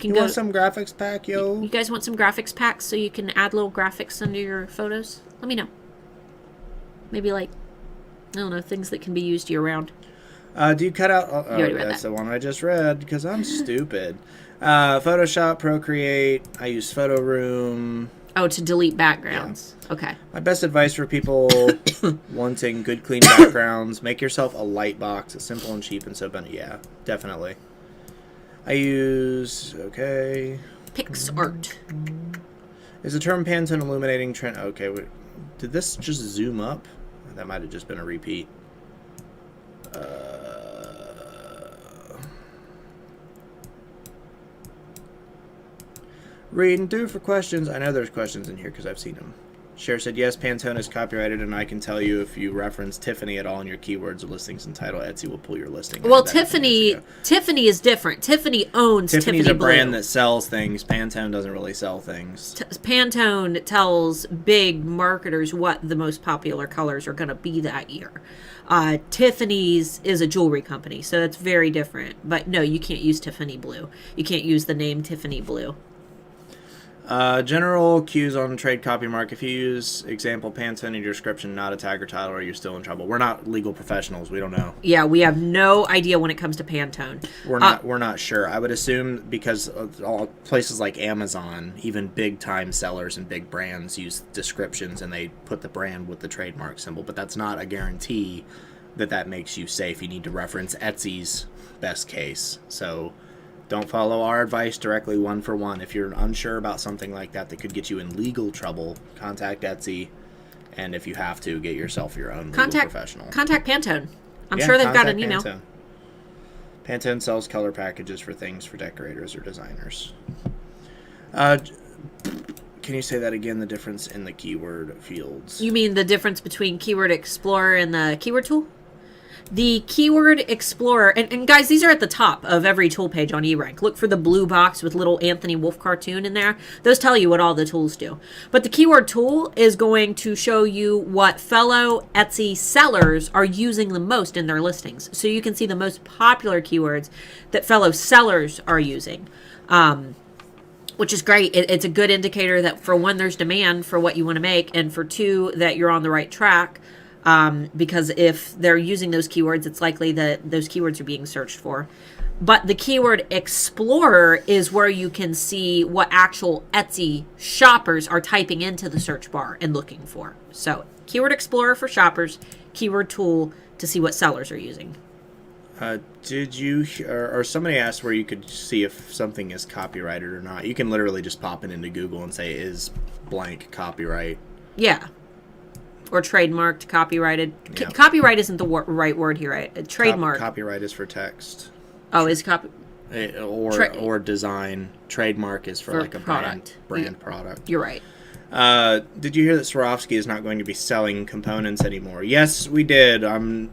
You want some graphics pack, yo? You guys want some graphics packs so you can add little graphics under your photos? Let me know. Maybe, like, I don't know, things that can be used year-round. Do you cut out... You already read that's that. the one I just read, because I'm stupid. Photoshop, Procreate, I use Photo Room. Oh, to delete backgrounds. Yeah. Okay. My best advice for people wanting good, clean backgrounds, make yourself a light box. It's simple and cheap and so benefit. Yeah, definitely. I use... Okay. PixArt. Is the term Pantone illuminating trend... Okay, wait. Did this just zoom up? That might have just been a repeat. Reading through for questions. I know there's questions in here because I've seen them. Cher said, yes, Pantone is copyrighted, and I can tell you if you reference Tiffany at all in your keywords or listings and title, Etsy will pull your listing. Well, Tiffany is different. Tiffany owns Tiffany's Tiffany a brand Blue. that sells things. Pantone doesn't really sell things. Pantone tells big marketers what the most popular colors are going to be that year. Tiffany's is a jewelry company, so that's very different. But no, you can't use Tiffany Blue. You can't use the name Tiffany Blue. General cues on trade copy mark. If you use example Pantone in your description, not a tag or title, or you're still in trouble. We're not legal professionals. We don't know. Yeah, we have no idea when it comes to Pantone. We're not sure. I would assume because all places like Amazon, even big time sellers and big brands use descriptions and they put the brand with the trademark symbol. But that's not a guarantee that makes you safe. You need to reference Etsy's best case. So don't follow our advice directly one for one. If you're unsure about something like that could get you in legal trouble, contact Etsy. And if you have to, get yourself your own legal professional. Contact Pantone. I'm sure they've got an email. Pantone sells color packages for things for decorators or designers. Can you say that again, the difference in the keyword fields? You mean the difference between Keyword Explorer and the keyword tool? The Keyword Explorer, and guys, these are at the top of every tool page on eRank. Look for the blue box with little Anthony Wolf cartoon in there. Those tell you what all the tools do. But the keyword tool is going to show you what fellow Etsy sellers are using the most in their listings. So you can see the most popular keywords that fellow sellers are using, which is great. It's a good indicator that, for one, there's demand for what you want to make, and for two, that you're on the right track. Because if they're using those keywords, it's likely that those keywords are being searched for. But the Keyword Explorer is where you can see what actual Etsy shoppers are typing into the search bar and looking for. So Keyword Explorer for shoppers, Keyword Tool to see what sellers are using. Did you, or somebody asked where you could see if something is copyrighted or not. You can literally just pop it into Google and say, is blank copyright? Yeah. Or trademarked, copyrighted. Yeah. Copyright isn't the right word here, right? Trademark. Copyright is for text. Oh, is copy... Or design. Trademark is for like a product. brand product. You're right. Did you hear that Swarovski is not going to be selling components anymore? Yes, we did. I'm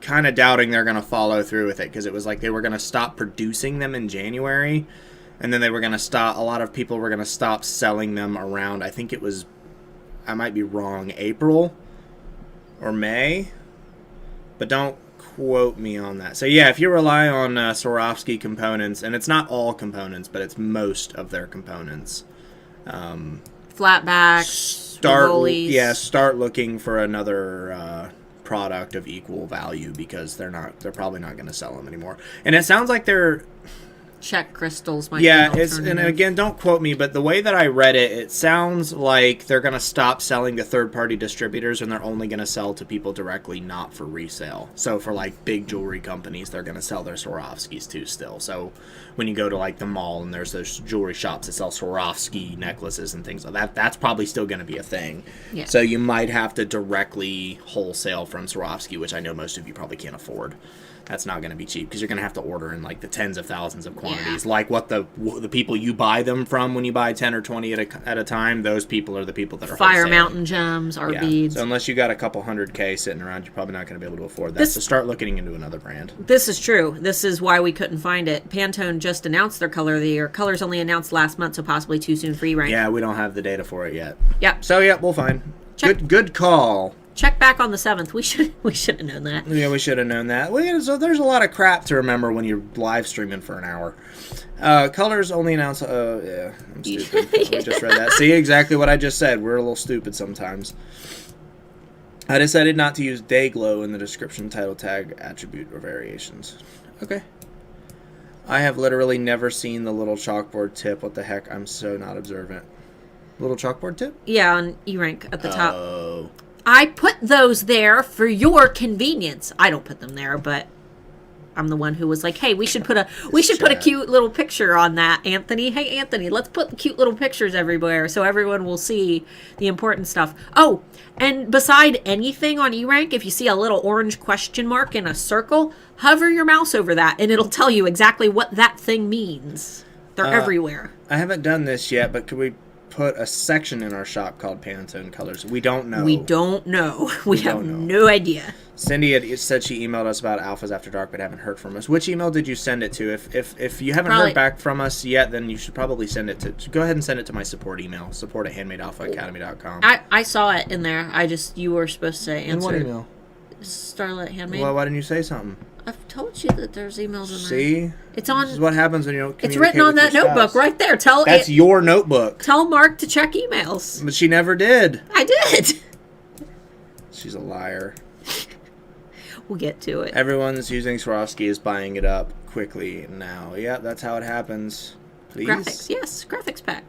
kind of doubting they're going to follow through with it, because it was like they were going to stop producing them in January, and then they were going to stop. A lot of people were going to stop selling them around, I think it was, I might be wrong, April or May, but don't quote me on that. So yeah, if you rely on Swarovski components, and it's not all components, but it's most of their components, Flatbacks, start looking for another product of equal value, because they're probably not going to sell them anymore. And it sounds like they're check crystals might and again, don't quote me, but the way that I read it, it sounds like they're going to stop selling to third-party distributors, and they're only going to sell to people directly, not for resale. So for like big jewelry companies, they're going to sell their Swarovskis too still. So when you go to like the mall and there's those jewelry shops that sell Swarovski necklaces and things like that, that's probably still going to be a thing. Yeah. So you might have to directly wholesale from Swarovski, which I know most of you probably can't afford. That's not going to be cheap because you're going to have to order in like the tens of thousands of quantities. Like what the people you buy them from when you buy 10 or 20 at a time, those people are the people that are Fire wholesaling. Mountain Gems, our beads. So unless you got a couple $100K sitting around, you're probably not going to be able to afford that. So start looking into another brand. This is true. This is why we couldn't find it. Pantone just announced their color of the year. Colors only announced last month, so possibly too soon for E-Rank. Yeah, we don't have the data for it yet. Yep. So we'll find. Good call. Check back on the 7th. We should have known that. Yeah, we should have known that. So there's a lot of crap to remember when you're live streaming for an hour. Colors only announced. Yeah, I'm stupid. We just read that. See exactly what I just said. We're a little stupid sometimes. I decided not to use day glow in the description, title, tag, attribute, or variations. Okay. I have literally never seen the little chalkboard tip. What the heck? I'm so not observant. Little chalkboard tip? Yeah, on E-Rank at the top. Oh. I put those there for your convenience. I don't put them there, but I'm the one who was like, "Hey, we should put a cute little picture on that, Anthony. Hey, Anthony, let's put cute little pictures everywhere so everyone will see the important stuff." Oh, and beside anything on E-Rank, if you see a little orange question mark in a circle, hover your mouse over that, and it'll tell you exactly what that thing means. They're everywhere. I haven't done this yet, but could we put a section in our shop called Pantone Colors? We don't know. We don't know. We have no idea. Cindy had said she emailed us about Alphas After Dark, but haven't heard from us. Which email did you send it to? If you haven't heard back from us yet, then you should probably send it to. Go ahead and send it to my support email, support@handmadealphaacademy.com. I saw it in there. You were supposed to answer. In what email? Starla Handmade. Well, why didn't you say something? I've told you that there's emails in there. See? It's on. This is what happens when you don't It's written on that notebook right there. That's your notebook. Tell Mark to check emails. But she never did. I did. She's a liar. We'll get to it. Everyone's using Swarovski is buying it up quickly now. Yeah, that's how it happens. Please. Graphics, yes, graphics pack.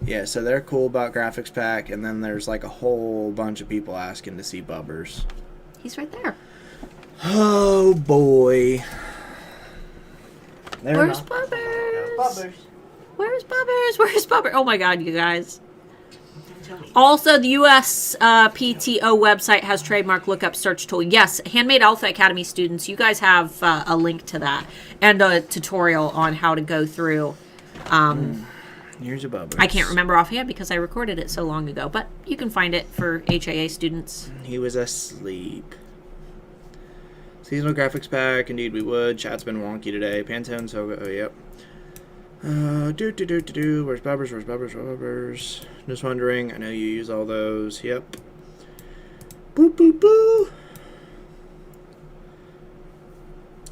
Yeah, so they're cool about graphics pack, and then there's like a whole bunch of people asking to see Bubbers. He's right there. Oh boy. Where's Bubbers? Where's Bubbers? Where's Bubbers? Oh my god, you guys. Also, the USPTO website has trademark lookup search tool. Yes, Handmade Alpha Academy students, you guys have a link to that and a tutorial on how to go through. Here's a Bubbers. I can't remember offhand because I recorded it so long ago, but you can find it for HAA students. He was asleep. Seasonal graphics pack, indeed we would. Chat's been wonky today. Pantone, so yep. Where's Bubbers? Just wondering. I know you use all those. Yep. Boo, boo, boo.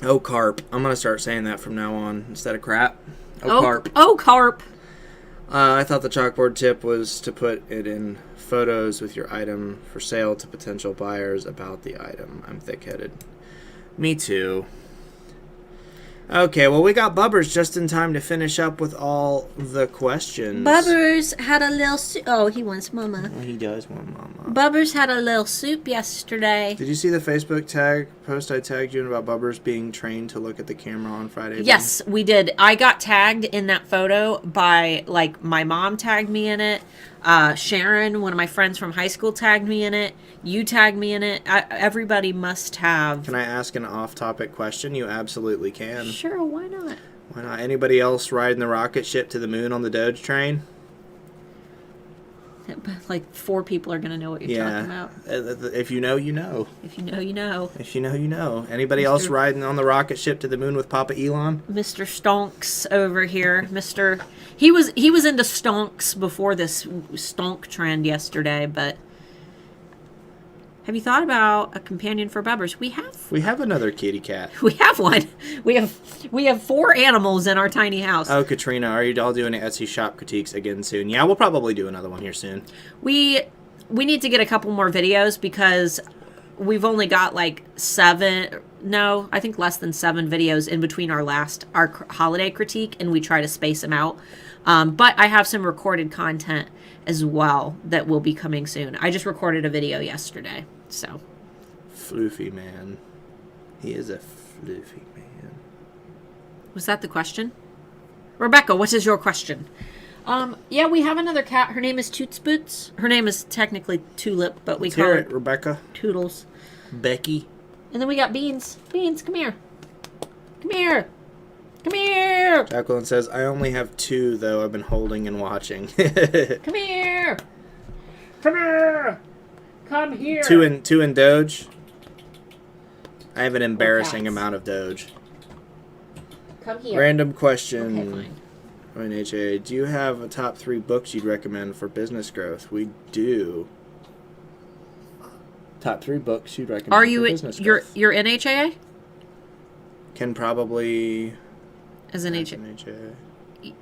Oh, carp. I'm going to start saying that from now on instead of crap. Oh, carp. Oh, carp. I thought the chalkboard tip was to put it in photos with your item for sale to potential buyers about the item. I'm thick-headed. Me too. Okay, well, we got Bubbers just in time to finish up with all the questions. Bubbers had a little soup. Oh, he wants mama. Well, he does want mama. Bubbers had a little soup yesterday. Did you see the Facebook post I tagged you in about Bubbers being trained to look at the camera on Friday? Yes, we did. I got tagged in that photo by, my mom tagged me in it. Sharon, one of my friends from high school, tagged me in it. You tagged me in it. Everybody must have. Can I ask an off-topic question? You absolutely can. Sure, why not? Why not? Anybody else riding the rocket ship to the moon on the Doge train? 4 people are going to know what you're talking about. If you know, you know. If you know, you know. If you know, you know. Anybody else riding on the rocket ship to the moon with Papa Elon? Mr. Stonks over here. He was into stonks before this stonk trend yesterday, but have you thought about a companion for Bubbers? We have another kitty cat. We have one. We have 4 animals in our tiny house. Oh, Katrina, are you all doing Etsy shop critiques again soon? Yeah, we'll probably do another one here soon. We need to get a couple more videos because we've only got 7. No, I think less than 7 videos in between our holiday critique, and we try to space them out. But I have some recorded content as well that will be coming soon. I just recorded a video yesterday, so. Floofy man. He is a floofy man. Was that the question? Rebecca, what is your question? Yeah, we have another cat. Her name is Toots Boots. Her name is technically Tulip, but we call her Rebecca. Toodles. Becky. And then we got Beans. Beans, come here. Come here. Come here. Jacqueline says, I only have 2, though. I've been holding and watching. Come here. Come here. Come here. 2 in Doge. I have an embarrassing amount of Doge. Come here. Random question. Okay, fine. HA, do you have a top 3 books you'd recommend for business growth? We do. Top 3 books you'd recommend Are for you business growth? you're in HAA? Can probably As an have HAA. an HAA.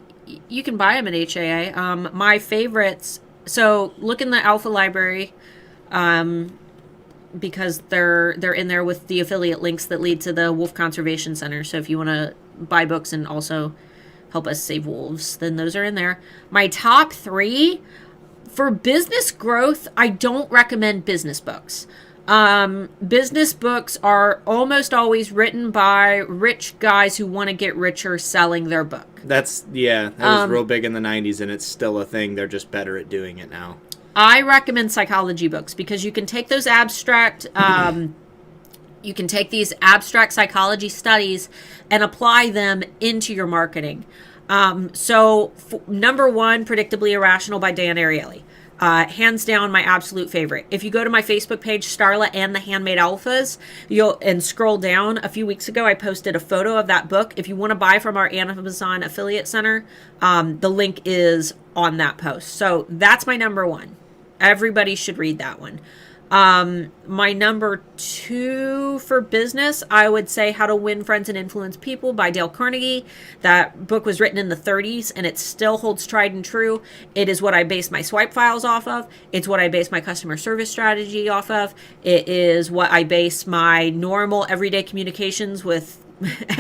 You can buy them at HAA. My favorites. So look in the Alpha Library, because they're in there with the affiliate links that lead to the Wolf Conservation Center. So if you want to buy books and also help us save wolves, then those are in there. My top 3 for business growth. I don't recommend business books. Business books are almost always written by rich guys who want to get richer selling their book. That was real big in the 90s, and it's still a thing. They're just better at doing it now. I recommend psychology books because you can take those abstract, you can take these abstract psychology studies and apply them into your marketing. Number 1, Predictably Irrational by Dan Ariely. Hands down, my absolute favorite. If you go to my Facebook page, Starla and the Handmade Alphas, and scroll down. A few weeks ago, I posted a photo of that book. If you want to buy from our Amazon affiliate center, the link is on that post. So that's my number 1. Everybody should read that one. My number 2 for business, I would say How to Win Friends and Influence People by Dale Carnegie. That book was written in the 30s and it still holds tried and true. It is what I base my swipe files off of. It's what I base my customer service strategy off of. It is what I base my normal everyday communications with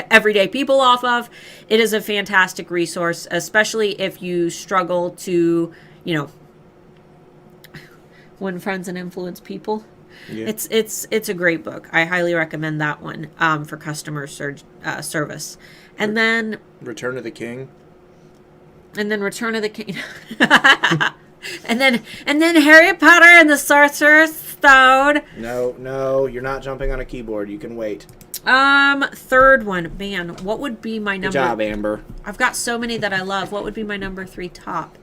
everyday people off of. It is a fantastic resource, especially if you struggle to, win friends and influence people. Yeah. It's a great book. I highly recommend that one for customer service. And then Return of the King. And then Return of the King. and then Harry Potter and the Sorcerer's Stone. No, you're not jumping on a keyboard. You can wait. Third one, man. What would be my number? Good job, Amber. I've got so many that I love. What would be my number 3 top?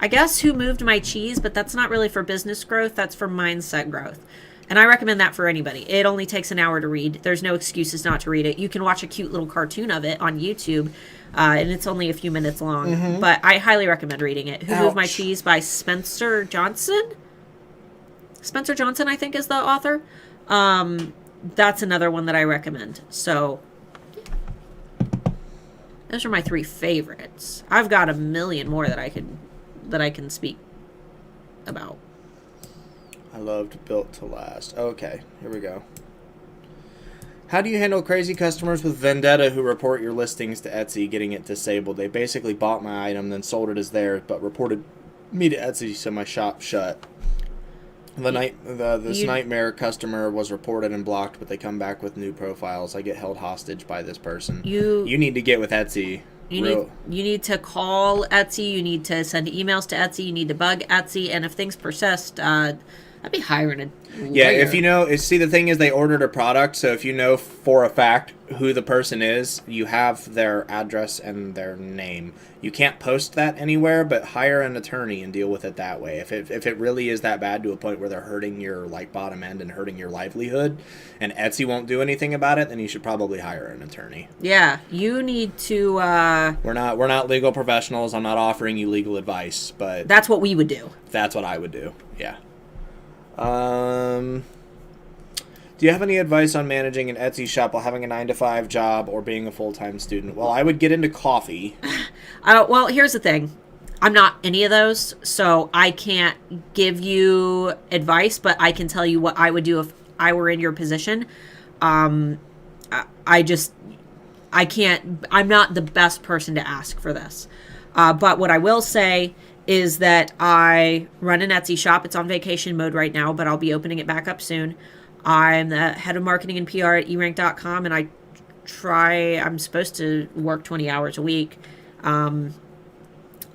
I guess Who Moved My Cheese, but that's not really for business growth. That's for mindset growth. And I recommend that for anybody. It only takes an hour to read. There's no excuses not to read it. You can watch a cute little cartoon of it on YouTube, and it's only a few minutes long. Mm-hmm. But I highly recommend reading it. Who Moved My Cheese by Spencer Johnson? Spencer Johnson, I think, is the author. That's another one that I recommend. So those are my 3 favorites. I've got a million more that I can speak about. I loved Built to Last. Okay, here we go. How do you handle crazy customers with vendetta who report your listings to Etsy, getting it disabled? They basically bought my item, then sold it as theirs, but reported me to Etsy, so my shop shut. This nightmare customer was reported and blocked, but they come back with new profiles. I get held hostage by this person. You need to get with Etsy. You need to call Etsy. You need to send emails to Etsy. You need to bug Etsy. And if things persist, I'd be hiring a lawyer. Yeah, if you know, see, the thing is they ordered a product, so if you know for a fact who the person is, you have their address and their name. You can't post that anywhere, but hire an attorney and deal with it that way. If it really is that bad to a point where they're hurting your bottom end and hurting your livelihood, and Etsy won't do anything about it, then you should probably hire an attorney. Yeah, you need to. We're not legal professionals. I'm not offering you legal advice, but that's what we would do. That's what I would do. Yeah. Do you have any advice on managing an Etsy shop while having a 9-to-5 job or being a full-time student? Well, I would get into coffee. Well, here's the thing. I'm not any of those, so I can't give you advice, but I can tell you what I would do if I were in your position. I can't, I'm not the best person to ask for this. But what I will say is that I run an Etsy shop. It's on vacation mode right now, but I'll be opening it back up soon. I'm the head of marketing and PR at erank.com, and I'm supposed to work 20 hours a week.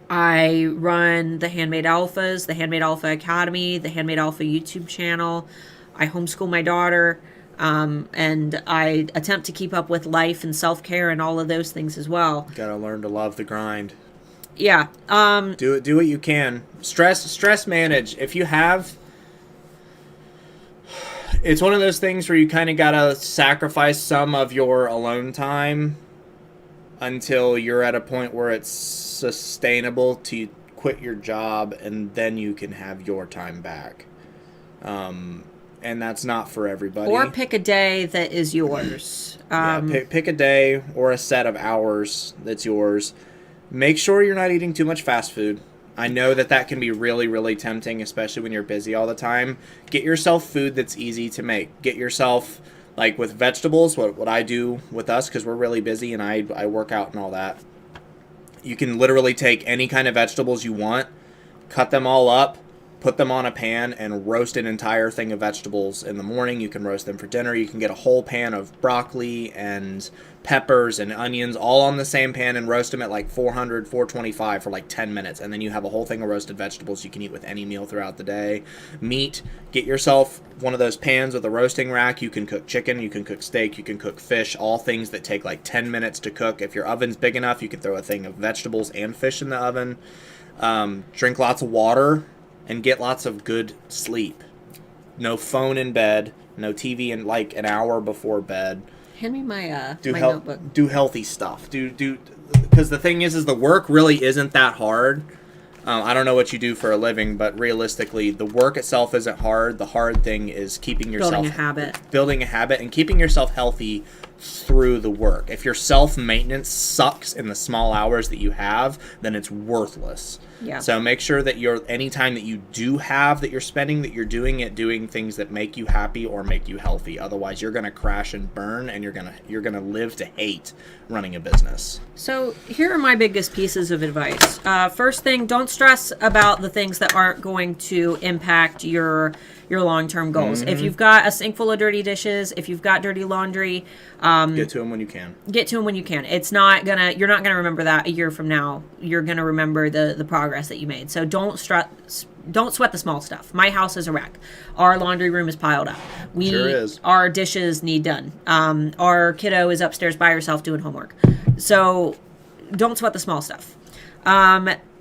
I run the Handmade Alphas, the Handmade Alpha Academy, the Handmade Alpha YouTube channel. I homeschool my daughter. And I attempt to keep up with life and self-care and all of those things as well. Gotta learn to love the grind. Yeah. Do what you can. Stress manage. If you have, it's one of those things where you kind of gotta sacrifice some of your alone time until you're at a point where it's sustainable to quit your job, and then you can have your time back. And that's not for everybody. Or pick a day that is yours. Pick a day or a set of hours that's yours. Make sure you're not eating too much fast food. I know that can be really, really tempting, especially when you're busy all the time. Get yourself food that's easy to make. Get yourself, like with vegetables, what I do with us, because we're really busy and I work out and all that. You can literally take any kind of vegetables you want, cut them all up, put them on a pan, and roast an entire thing of vegetables in the morning. You can roast them for dinner. You can get a whole pan of broccoli and peppers and onions all on the same pan and roast them at like 400, 425 for like 10 minutes. And then you have a whole thing of roasted vegetables you can eat with any meal throughout the day. Meat, get yourself one of those pans with a roasting rack. You can cook chicken, you can cook steak, you can cook fish, all things that take like 10 minutes to cook. If your oven's big enough, you can throw a thing of vegetables and fish in the oven. Drink lots of water. And get lots of good sleep. No phone in bed. No TV in like an hour before bed. Hand me my notebook. Do healthy stuff. Because the thing is the work really isn't that hard. I don't know what you do for a living, but realistically, the work itself isn't hard. The hard thing is keeping yourself... Building a habit and keeping yourself healthy through the work. If your self-maintenance sucks in the small hours that you have, then it's worthless. Yeah. So make sure that any time that you do have that you're spending, that you're doing things that make you happy or make you healthy. Otherwise, you're going to crash and burn, and you're going to live to hate running a business. So here are my biggest pieces of advice. First thing, don't stress about the things that aren't going to impact your long-term goals. Mm-hmm. If you've got a sink full of dirty dishes, if you've got dirty laundry, get to them when you can. It's not you're not gonna remember that a year from now. You're gonna remember the progress that you made. So don't sweat the small stuff. My house is a wreck. Our laundry room is piled up. Sure is. Our dishes need done. Our kiddo is upstairs by herself doing homework. So don't sweat the small stuff.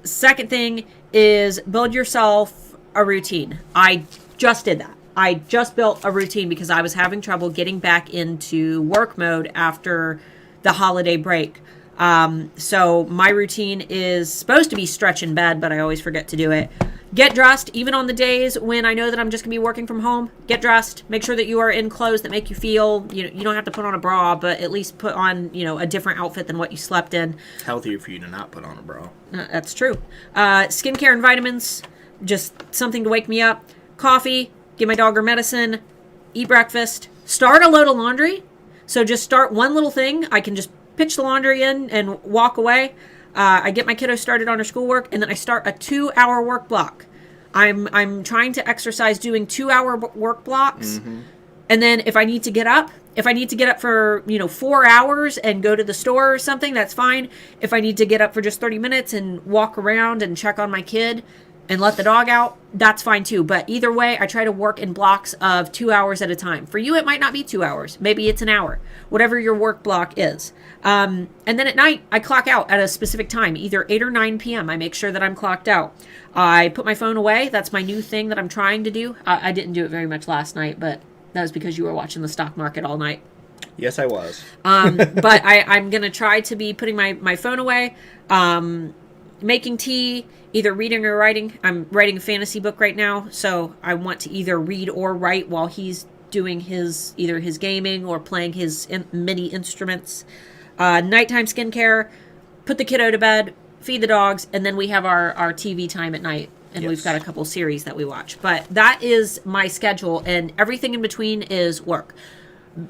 Second thing is build yourself a routine. I just did that. I just built a routine because I was having trouble getting back into work mode after the holiday break. So my routine is supposed to be stretch in bed, but I always forget to do it. Get dressed, even on the days when I know that I'm just going to be working from home. Get dressed. Make sure that you are in clothes that make you feel, you don't have to put on a bra, but at least put on, a different outfit than what you slept in. It's healthier for you to not put on a bra. That's true. Skincare and vitamins, just something to wake me up. Coffee, give my dog her medicine, eat breakfast, start a load of laundry. So just start one little thing. I can just pitch the laundry in and walk away. I get my kiddo started on her schoolwork, and then I start a 2-hour work block. I'm trying to exercise doing 2-hour work blocks. Mm-hmm. And then if I need to get up for, 4 hours and go to the store or something, that's fine. If I need to get up for just 30 minutes and walk around and check on my kid and let the dog out, that's fine too. But either way, I try to work in blocks of 2 hours at a time. For you, it might not be 2 hours. Maybe it's an hour, whatever your work block is. And then at night, I clock out at a specific time, either 8 or 9 p.m. I make sure that I'm clocked out. I put my phone away. That's my new thing that I'm trying to do. I didn't do it very much last night, but that was because you were watching the stock market all night. Yes, I was. But I'm going to try to be putting my phone away, making tea, either reading or writing. I'm writing a fantasy book right now, so I want to either read or write while he's doing either his gaming or playing his MIDI instruments. Nighttime skincare, put the kiddo to bed, feed the dogs, and then we have our TV time at night. And yes, we've got a couple series that we watch. But that is my schedule, and everything in between is work.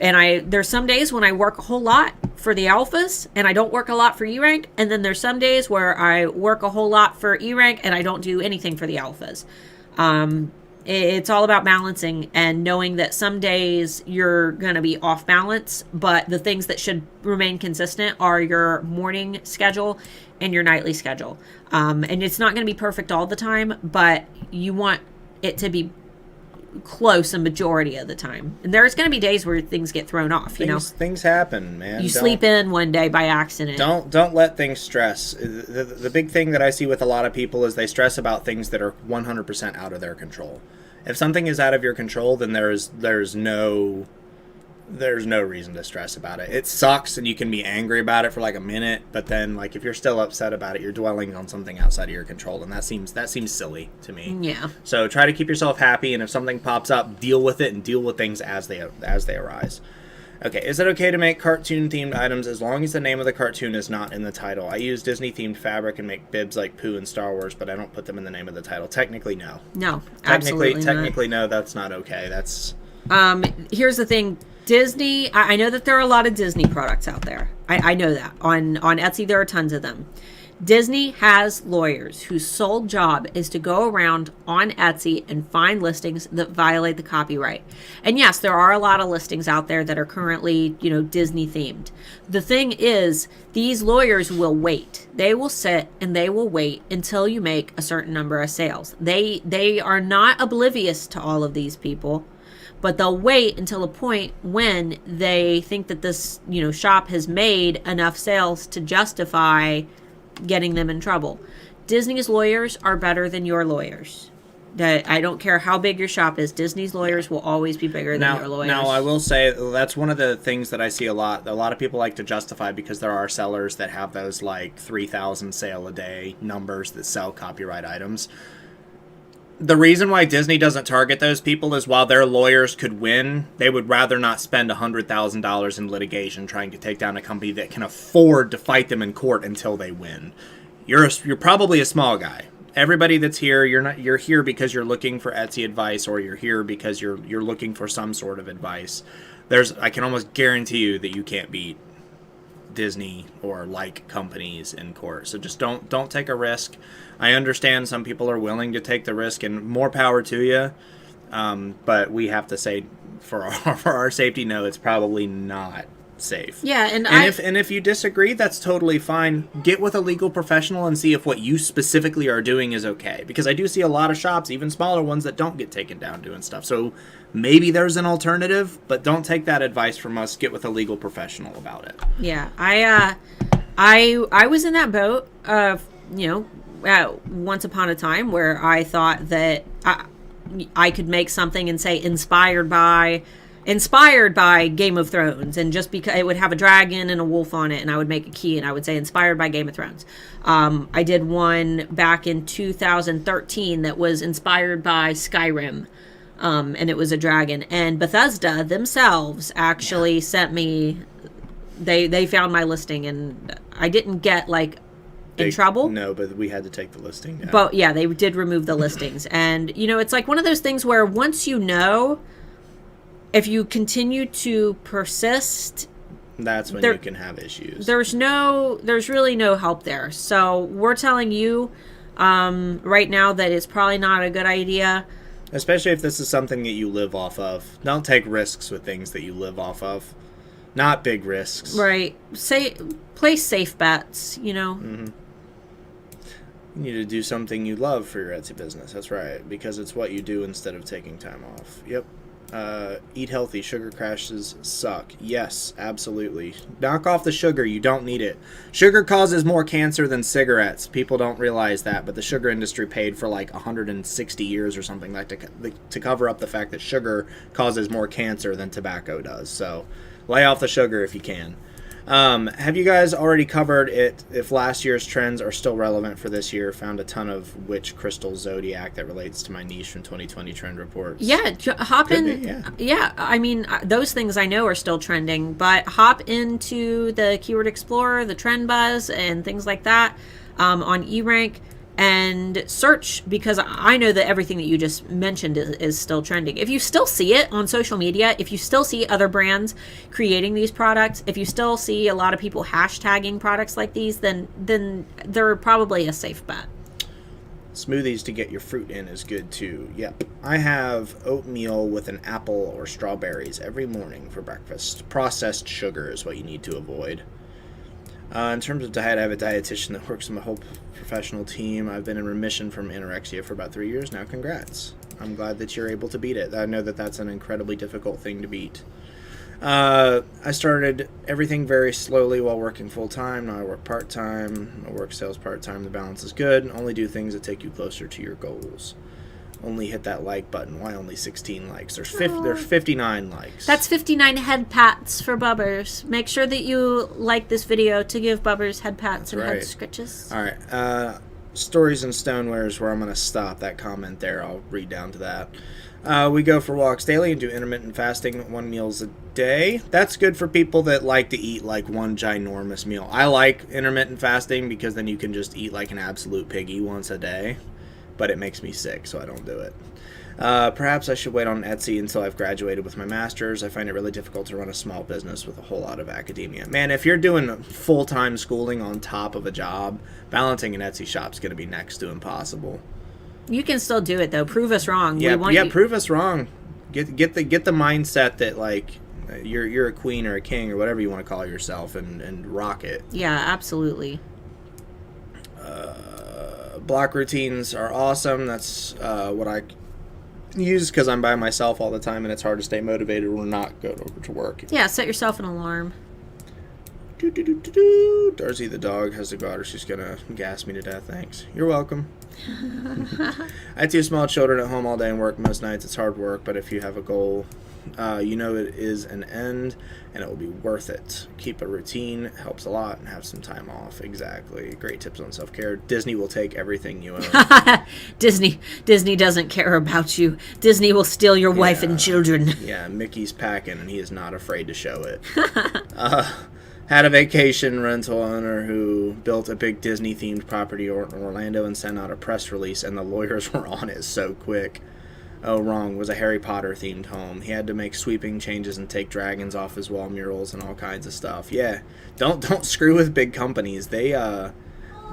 And there's some days when I work a whole lot for the alphas and I don't work a lot for E-Rank. And then there's some days where I work a whole lot for E-Rank and I don't do anything for the alphas. It's all about balancing and knowing that some days you're going to be off balance, but the things that should remain consistent are your morning schedule and your nightly schedule. And it's not going to be perfect all the time, but you want it to be close a majority of the time. And there's going to be days where things get thrown off, you know. Things happen, man. You sleep in one day by accident. Don't let things stress. The big thing that I see with a lot of people is they stress about things that are 100% out of their control. If something is out of your control, then there's no reason to stress about it. It sucks, and you can be angry about it for like a minute, but then like if you're still upset about it, you're dwelling on something outside of your control, and that seems silly to me. Yeah. So try to keep yourself happy, and if something pops up, deal with it and deal with things as they arise. Okay, is it okay to make cartoon-themed items as long as the name of the cartoon is not in the title? I use Disney-themed fabric and make bibs like Pooh and Star Wars, but I don't put them in the name of the title. Technically, no. No, absolutely Technically, no, that's not okay. That's... Here's the thing. Disney, I know that there are a lot of Disney products out there. I know that. On Etsy, there are tons of them. Disney has lawyers whose sole job is to go around on Etsy and find listings that violate the copyright. And yes, there are a lot of listings out there that are currently, Disney themed. The thing is, these lawyers will wait. They will sit and they will wait until you make a certain number of sales. They are not oblivious to all of these people, but they'll wait until a point when they think that this, shop has made enough sales to justify getting them in trouble. Disney's lawyers are better than your lawyers. I don't care how big your shop is. Disney's lawyers will always be bigger than your lawyers. Now, I will say that's one of the things that I see a lot. A lot of people like to justify because there are sellers that have those like 3,000 sale a day numbers that sell copyright items. The reason why Disney doesn't target those people is while their lawyers could win, they would rather not spend $100,000 in litigation trying to take down a company that can afford to fight them in court until they win. You're probably a small guy. Everybody that's here, you're here because you're looking for Etsy advice, or you're here because you're looking for some sort of advice. I can almost guarantee you that you can't beat Disney or like companies in court. So just don't take a risk. I understand some people are willing to take the risk, and more power to you. But we have to say, for our safety, no, it's probably not safe. Yeah, and if you disagree, that's totally fine. Get with a legal professional and see if what you specifically are doing is okay. Because I do see a lot of shops, even smaller ones, that don't get taken down doing stuff. So maybe there's an alternative, but don't take that advice from us. Get with a legal professional about it. Yeah, I was in that boat. Once upon a time where I thought that I could make something and say inspired by Game of Thrones, and just because it would have a dragon and a wolf on it, and I would make a key and I would say inspired by Game of Thrones. I did one back in 2013 that was inspired by Skyrim, and it was a dragon. And Bethesda themselves actually sent me, they found my listing, and I didn't get in trouble. No, but we had to take the listing down. But yeah, they did remove the listings. And, it's like one of those things where once if you continue to persist, that's when you can have issues. There's really no help there. So we're telling you right now that it's probably not a good idea. Especially if this is something that you live off of. Don't take risks with things that you live off of. Not big risks. Right. Place safe bets, Mm-hmm. You need to do something you love for your Etsy business. That's right. Because it's what you do instead of taking time off. Yep. Eat healthy. Sugar crashes suck. Yes, absolutely. Knock off the sugar. You don't need it. Sugar causes more cancer than cigarettes. People don't realize that, but the sugar industry paid for 160 years or something to cover up the fact that sugar causes more cancer than tobacco does. So lay off the sugar if you can. Have you guys already covered it? If last year's trends are still relevant for this year? Found a ton of witch crystal zodiac that relates to my niche from 2020 trend reports. Yeah, hop in. Yeah, I mean, those things I know are still trending, but hop into the Keyword Explorer, the Trend Buzz, and things like that on eRank. And search, because I know that everything that you just mentioned is still trending. If you still see it on social media, if you still see other brands creating these products, if you still see a lot of people hashtagging products like these, then they're probably a safe bet. Smoothies to get your fruit in is good too. Yep. I have oatmeal with an apple or strawberries every morning for breakfast. Processed sugar is what you need to avoid. In terms of diet, I have a dietitian that works with my whole professional team. I've been in remission from anorexia for about 3 years now. Congrats. I'm glad that you're able to beat it. I know that that's an incredibly difficult thing to beat. I started everything very slowly while working full-time. Now I work part-time. I work sales part-time. The balance is good. Only do things that take you closer to your goals. Only hit that like button. Why only 16 likes? There's 59 likes. That's 59 head pats for Bubbers. Make sure that you like this video to give Bubbers head pats and head scritches. All right. Stories and stoneware is where I'm going to stop that comment there. I'll read down to that. We go for walks daily and do intermittent fasting, 1 meal a day. That's good for people that like to eat like one ginormous meal. I like intermittent fasting because then you can just eat like an absolute piggy once a day. But it makes me sick, so I don't do it. Perhaps I should wait on Etsy until I've graduated with my master's. I find it really difficult to run a small business with a whole lot of academia. Man, if you're doing full-time schooling on top of a job, balancing an Etsy shop's going to be next to impossible. You can still do it, though. Prove us wrong. Yeah, prove us wrong. Get the mindset that, like, you're a queen or a king or whatever you want to call yourself and rock it. Yeah, absolutely. Block routines are awesome. That's what I use because I'm by myself all the time and it's hard to stay motivated or not go over to work. Yeah, set yourself an alarm. Darcy the dog has to go out or she's going to gas me to death. Thanks. You're welcome. I have 2 small children at home all day and work most nights. It's hard work, but if you have a goal, you know it is an end and it will be worth it. Keep a routine, helps a lot, and have some time off. Exactly. Great tips on self-care. Disney will take everything you own. Disney doesn't care about you. Disney will steal your wife and children. Yeah, Mickey's packing and he is not afraid to show it. Had a vacation rental owner who built a big Disney-themed property in Orlando and sent out a press release, and the lawyers were on it so quick. Oh, wrong. It was a Harry Potter-themed home. He had to make sweeping changes and take dragons off his wall murals and all kinds of stuff. Yeah, don't screw with big companies. They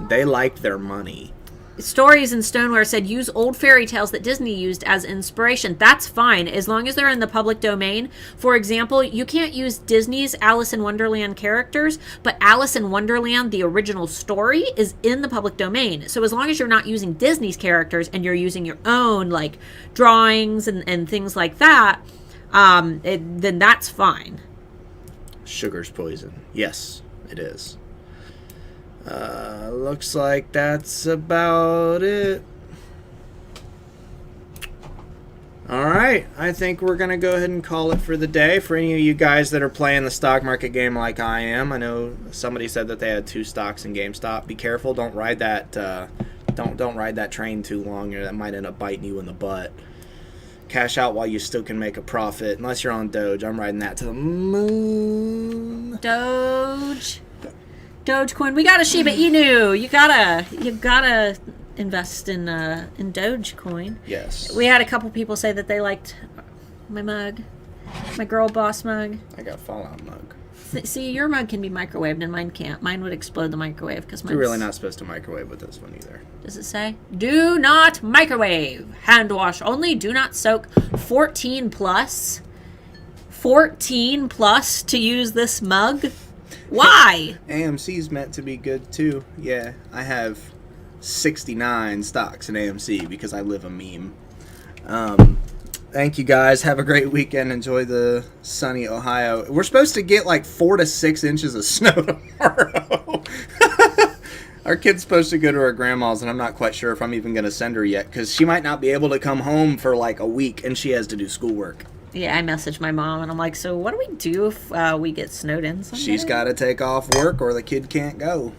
like their money. Stories and Stoneware said use old fairy tales that Disney used as inspiration. That's fine, as long as they're in the public domain. For example, you can't use Disney's Alice in Wonderland characters, but Alice in Wonderland, the original story, is in the public domain. So as long as you're not using Disney's characters and you're using your own, like, drawings and things like that, then that's fine. Sugar's poison. Yes, it is. Looks like that's about it. Alright, I think we're going to go ahead and call it for the day. For any of you guys that are playing the stock market game like I am, I know somebody said that they had 2 stocks in GameStop. Be careful, don't ride that don't ride that train too long or that might end up biting you in the butt. Cash out while you still can make a profit, unless you're on Doge. I'm riding that to the moon. Dogecoin. We got a Shiba Inu. You gotta invest in Dogecoin. Yes. We had a couple people say that they liked my mug, my girl boss mug. I got a Fallout mug. See, your mug can be microwaved and mine can't. Mine would explode the microwave because mine's... You're really not supposed to microwave with this one either. Does it say? Do not microwave. Hand wash only. Do not soak. 14 plus. 14 plus to use this mug. Why? AMC's meant to be good too. Yeah, I have 69 stocks in AMC because I live a meme. Thank you guys. Have a great weekend. Enjoy the sunny Ohio. We're supposed to get like 4 to 6 inches of snow tomorrow. Our kid's supposed to go to her grandma's, and I'm not quite sure if I'm even going to send her yet because she might not be able to come home for like a week, and she has to do schoolwork. Yeah, I messaged my mom, and I'm like, so what do we do if we get snowed in someday? She's got to take off work, or the kid can't go.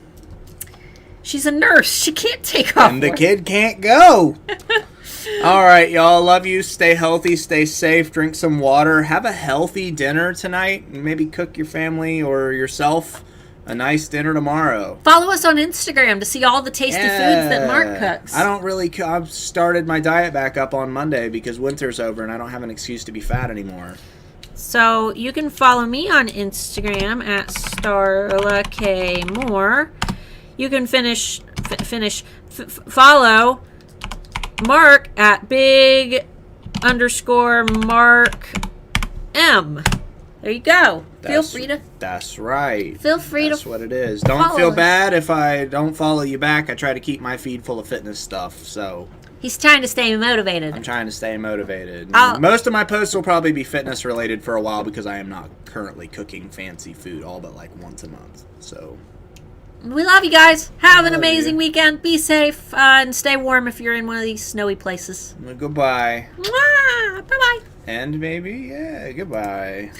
She's a nurse. She can't take off and the kid can't go. All right, y'all. Love you. Stay healthy. Stay safe. Drink some water. Have a healthy dinner tonight. Maybe cook your family or yourself a nice dinner tomorrow. Follow us on Instagram to see all the tasty foods that Mark cooks. I've started my diet back up on Monday because winter's over and I don't have an excuse to be fat anymore. So you can follow me on Instagram at Starla K Moore. You can follow Mark at big_Mark M. There you go. That's right. Feel free That's to what it is. Don't feel bad if I don't follow you back. I try to keep my feed full of fitness stuff, so. He's trying to stay motivated. I'm trying to stay motivated. Oh. Most of my posts will probably be fitness related for a while because I am not currently cooking fancy food all but like once a month. So We love you guys. Have an Love amazing you. weekend. Be safe and stay warm if you're in one of these snowy places. goodbye. Mwah! Bye-bye. And maybe, yeah, goodbye.